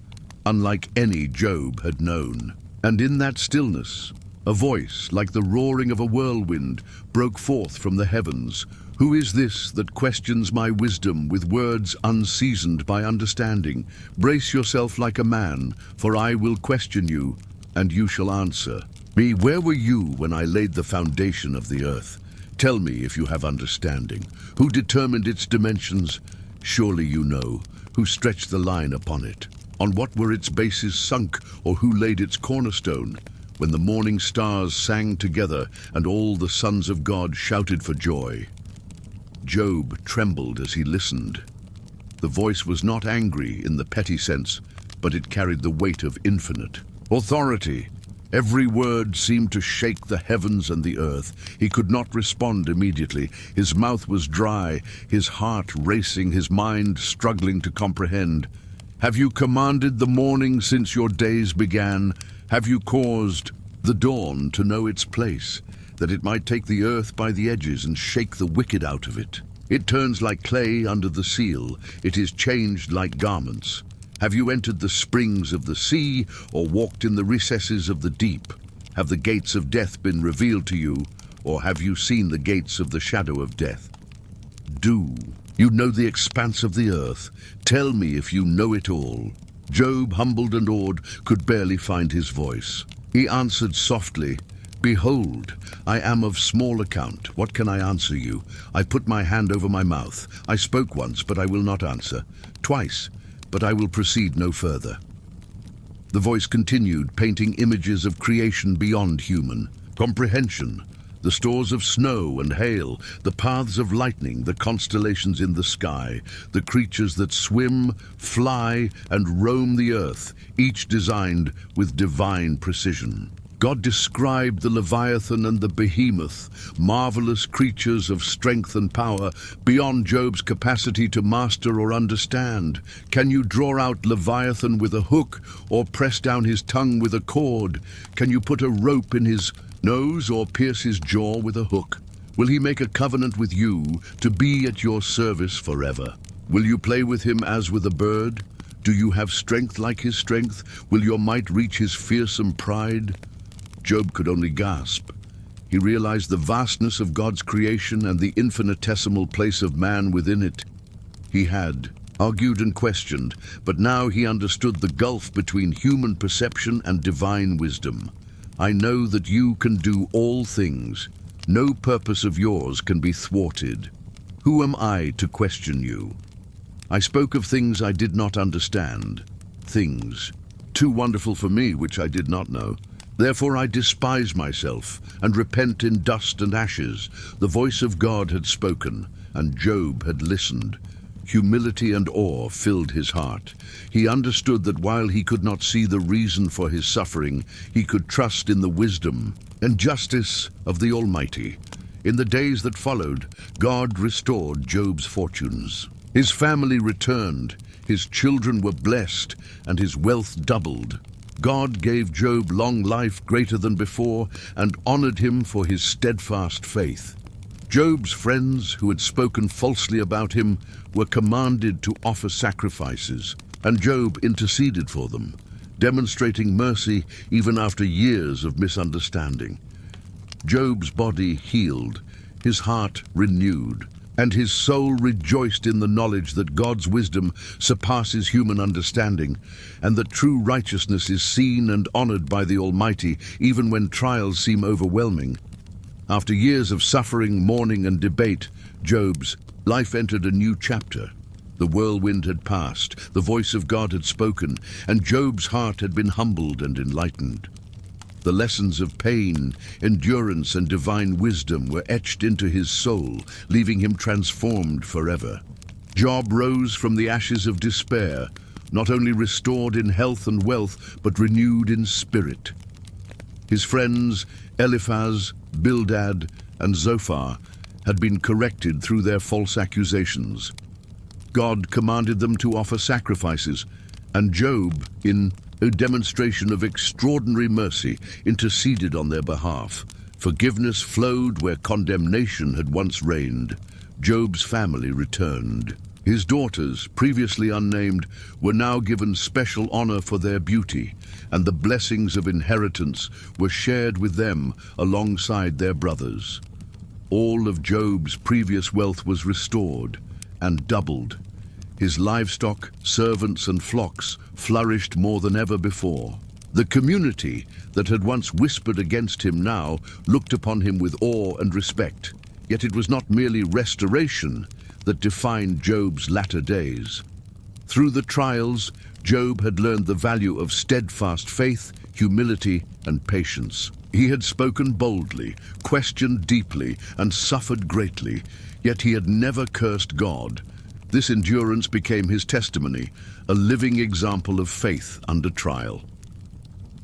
A: unlike any Job had known. And in that stillness, a voice like the roaring of a whirlwind broke forth from the heavens. Who is this that questions my wisdom with words unseasoned by understanding? Brace yourself like a man, for I will question you, and you shall answer me. Where were you when I laid the foundation of the earth? Tell me if you have understanding. Who determined its dimensions? Surely you know. Who stretched the line upon it? On what were its bases sunk, or who laid its cornerstone? When the morning stars sang together, and all the sons of God shouted for joy. Job trembled as he listened. The voice was not angry in the petty sense, but it carried the weight of infinite authority. Every word seemed to shake the heavens and the earth. He could not respond immediately. His mouth was dry, his heart racing, his mind struggling to comprehend. Have you commanded the morning since your days began? Have you caused the dawn to know its place, that it might take the earth by the edges and shake the wicked out of it? It turns like clay under the seal. It is changed like garments. Have you entered the springs of the sea, or walked in the recesses of the deep? Have the gates of death been revealed to you, or have you seen the gates of the shadow of death? Do you know the expanse of the earth? Tell me if you know it all. Job, humbled and awed, could barely find his voice. He answered softly, Behold, I am of small account. What can I answer you? I put my hand over my mouth. I spoke once, but I will not answer. Twice, but I will proceed no further. The voice continued, painting images of creation beyond human comprehension. The stores of snow and hail, the paths of lightning, the constellations in the sky, the creatures that swim, fly, and roam the earth, each designed with divine precision. God described the Leviathan and the Behemoth, marvelous creatures of strength and power, beyond Job's capacity to master or understand. Can you draw out Leviathan with a hook, or press down his tongue with a cord? Can you put a rope in his nose, or pierce his jaw with a hook? Will he make a covenant with you to be at your service forever? Will you play with him as with a bird? Do you have strength like his strength? Will your might reach his fearsome pride? Job could only gasp. He realized the vastness of God's creation and the infinitesimal place of man within it. He had argued and questioned, but now he understood the gulf between human perception and divine wisdom. I know that you can do all things. No purpose of yours can be thwarted. Who am I to question you? I spoke of things I did not understand, things too wonderful for me which I did not know. Therefore I despise myself and repent in dust and ashes. The voice of God had spoken, and Job had listened. Humility and awe filled his heart. He understood that while he could not see the reason for his suffering, he could trust in the wisdom and justice of the Almighty. In the days that followed, God restored Job's fortunes. His family returned, his children were blessed, and his wealth doubled. God gave Job long life greater than before and honored him for his steadfast faith. Job's friends, who had spoken falsely about him, were commanded to offer sacrifices, and Job interceded for them, demonstrating mercy even after years of misunderstanding. Job's body healed, his heart renewed, and his soul rejoiced in the knowledge that God's wisdom surpasses human understanding, and that true righteousness is seen and honored by the Almighty, even when trials seem overwhelming. After years of suffering, mourning, and debate, Job's life entered a new chapter. The whirlwind had passed, the voice of God had spoken, and Job's heart had been humbled and enlightened. The lessons of pain, endurance, and divine wisdom were etched into his soul, leaving him transformed forever. Job rose from the ashes of despair, not only restored in health and wealth, but renewed in spirit. His friends, Eliphaz, Bildad, and Zophar, had been corrected through their false accusations. God commanded them to offer sacrifices, and Job, in a demonstration of extraordinary mercy, interceded on their behalf. Forgiveness flowed where condemnation had once reigned. Job's family returned. His daughters, previously unnamed, were now given special honor for their beauty, and the blessings of inheritance were shared with them alongside their brothers. All of Job's previous wealth was restored and doubled. His livestock, servants, and flocks flourished more than ever before. The community that had once whispered against him now looked upon him with awe and respect. Yet it was not merely restoration that defined Job's latter days. Through the trials, Job had learned the value of steadfast faith, humility, and patience. He had spoken boldly, questioned deeply, and suffered greatly, yet he had never cursed God. This endurance became his testimony, a living example of faith under trial.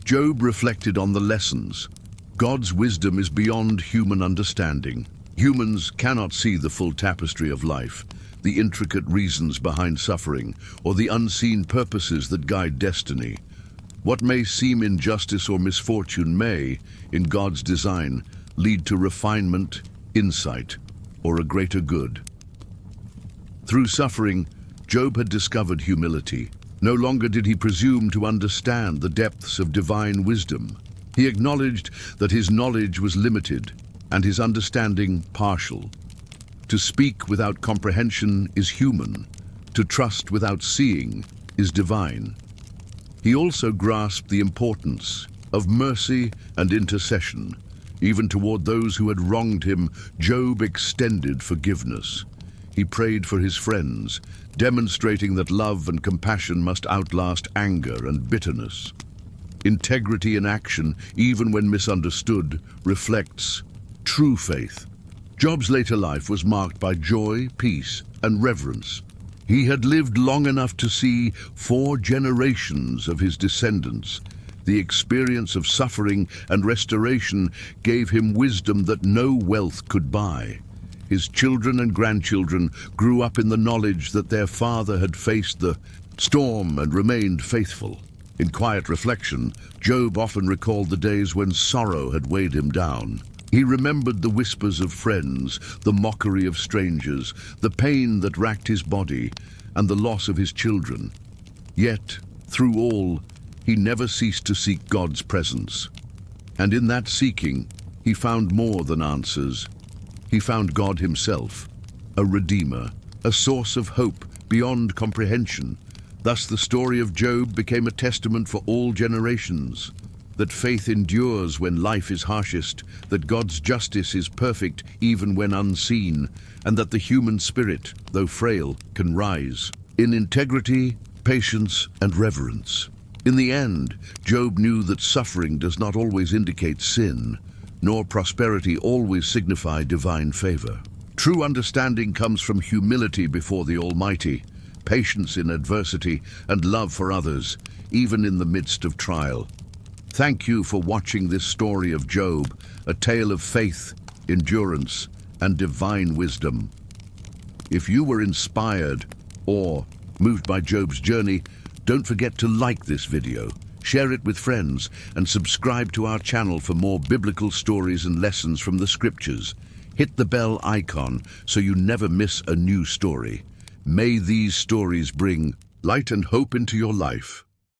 A: Job reflected on the lessons. God's wisdom is beyond human understanding. Humans cannot see the full tapestry of life, the intricate reasons behind suffering, or the unseen purposes that guide destiny. What may seem injustice or misfortune may, in God's design, lead to refinement, insight, or a greater good. Through suffering, Job had discovered humility. No longer did he presume to understand the depths of divine wisdom. He acknowledged that his knowledge was limited and his understanding partial. To speak without comprehension is human. To trust without seeing is divine. He also grasped the importance of mercy and intercession. Even toward those who had wronged him, Job extended forgiveness. He prayed for his friends, demonstrating that love and compassion must outlast anger and bitterness. Integrity in action, even when misunderstood, reflects true faith. Job's later life was marked by joy, peace, and reverence. He had lived long enough to see 4 generations of his descendants. The experience of suffering and restoration gave him wisdom that no wealth could buy. His children and grandchildren grew up in the knowledge that their father had faced the storm and remained faithful. In quiet reflection, Job often recalled the days when sorrow had weighed him down. He remembered the whispers of friends, the mockery of strangers, the pain that racked his body, and the loss of his children. Yet, through all, he never ceased to seek God's presence. And in that seeking, he found more than answers. He found God himself, a redeemer, a source of hope beyond comprehension. Thus the story of Job became a testament for all generations, that faith endures when life is harshest, that God's justice is perfect even when unseen, and that the human spirit, though frail, can rise. in integrity, patience, and reverence. In the end, Job knew that suffering does not always indicate sin, nor prosperity always signify divine favor. True understanding comes from humility before the Almighty, patience in adversity, and love for others, even in the midst of trial. Thank you for watching this story of Job, a tale of faith, endurance, and divine wisdom. If you were inspired or moved by Job's journey, don't forget to like this video, share it with friends, and subscribe to our channel for more biblical stories and lessons from the scriptures. Hit the bell icon so you never miss a new story. May these stories bring light and hope into your life.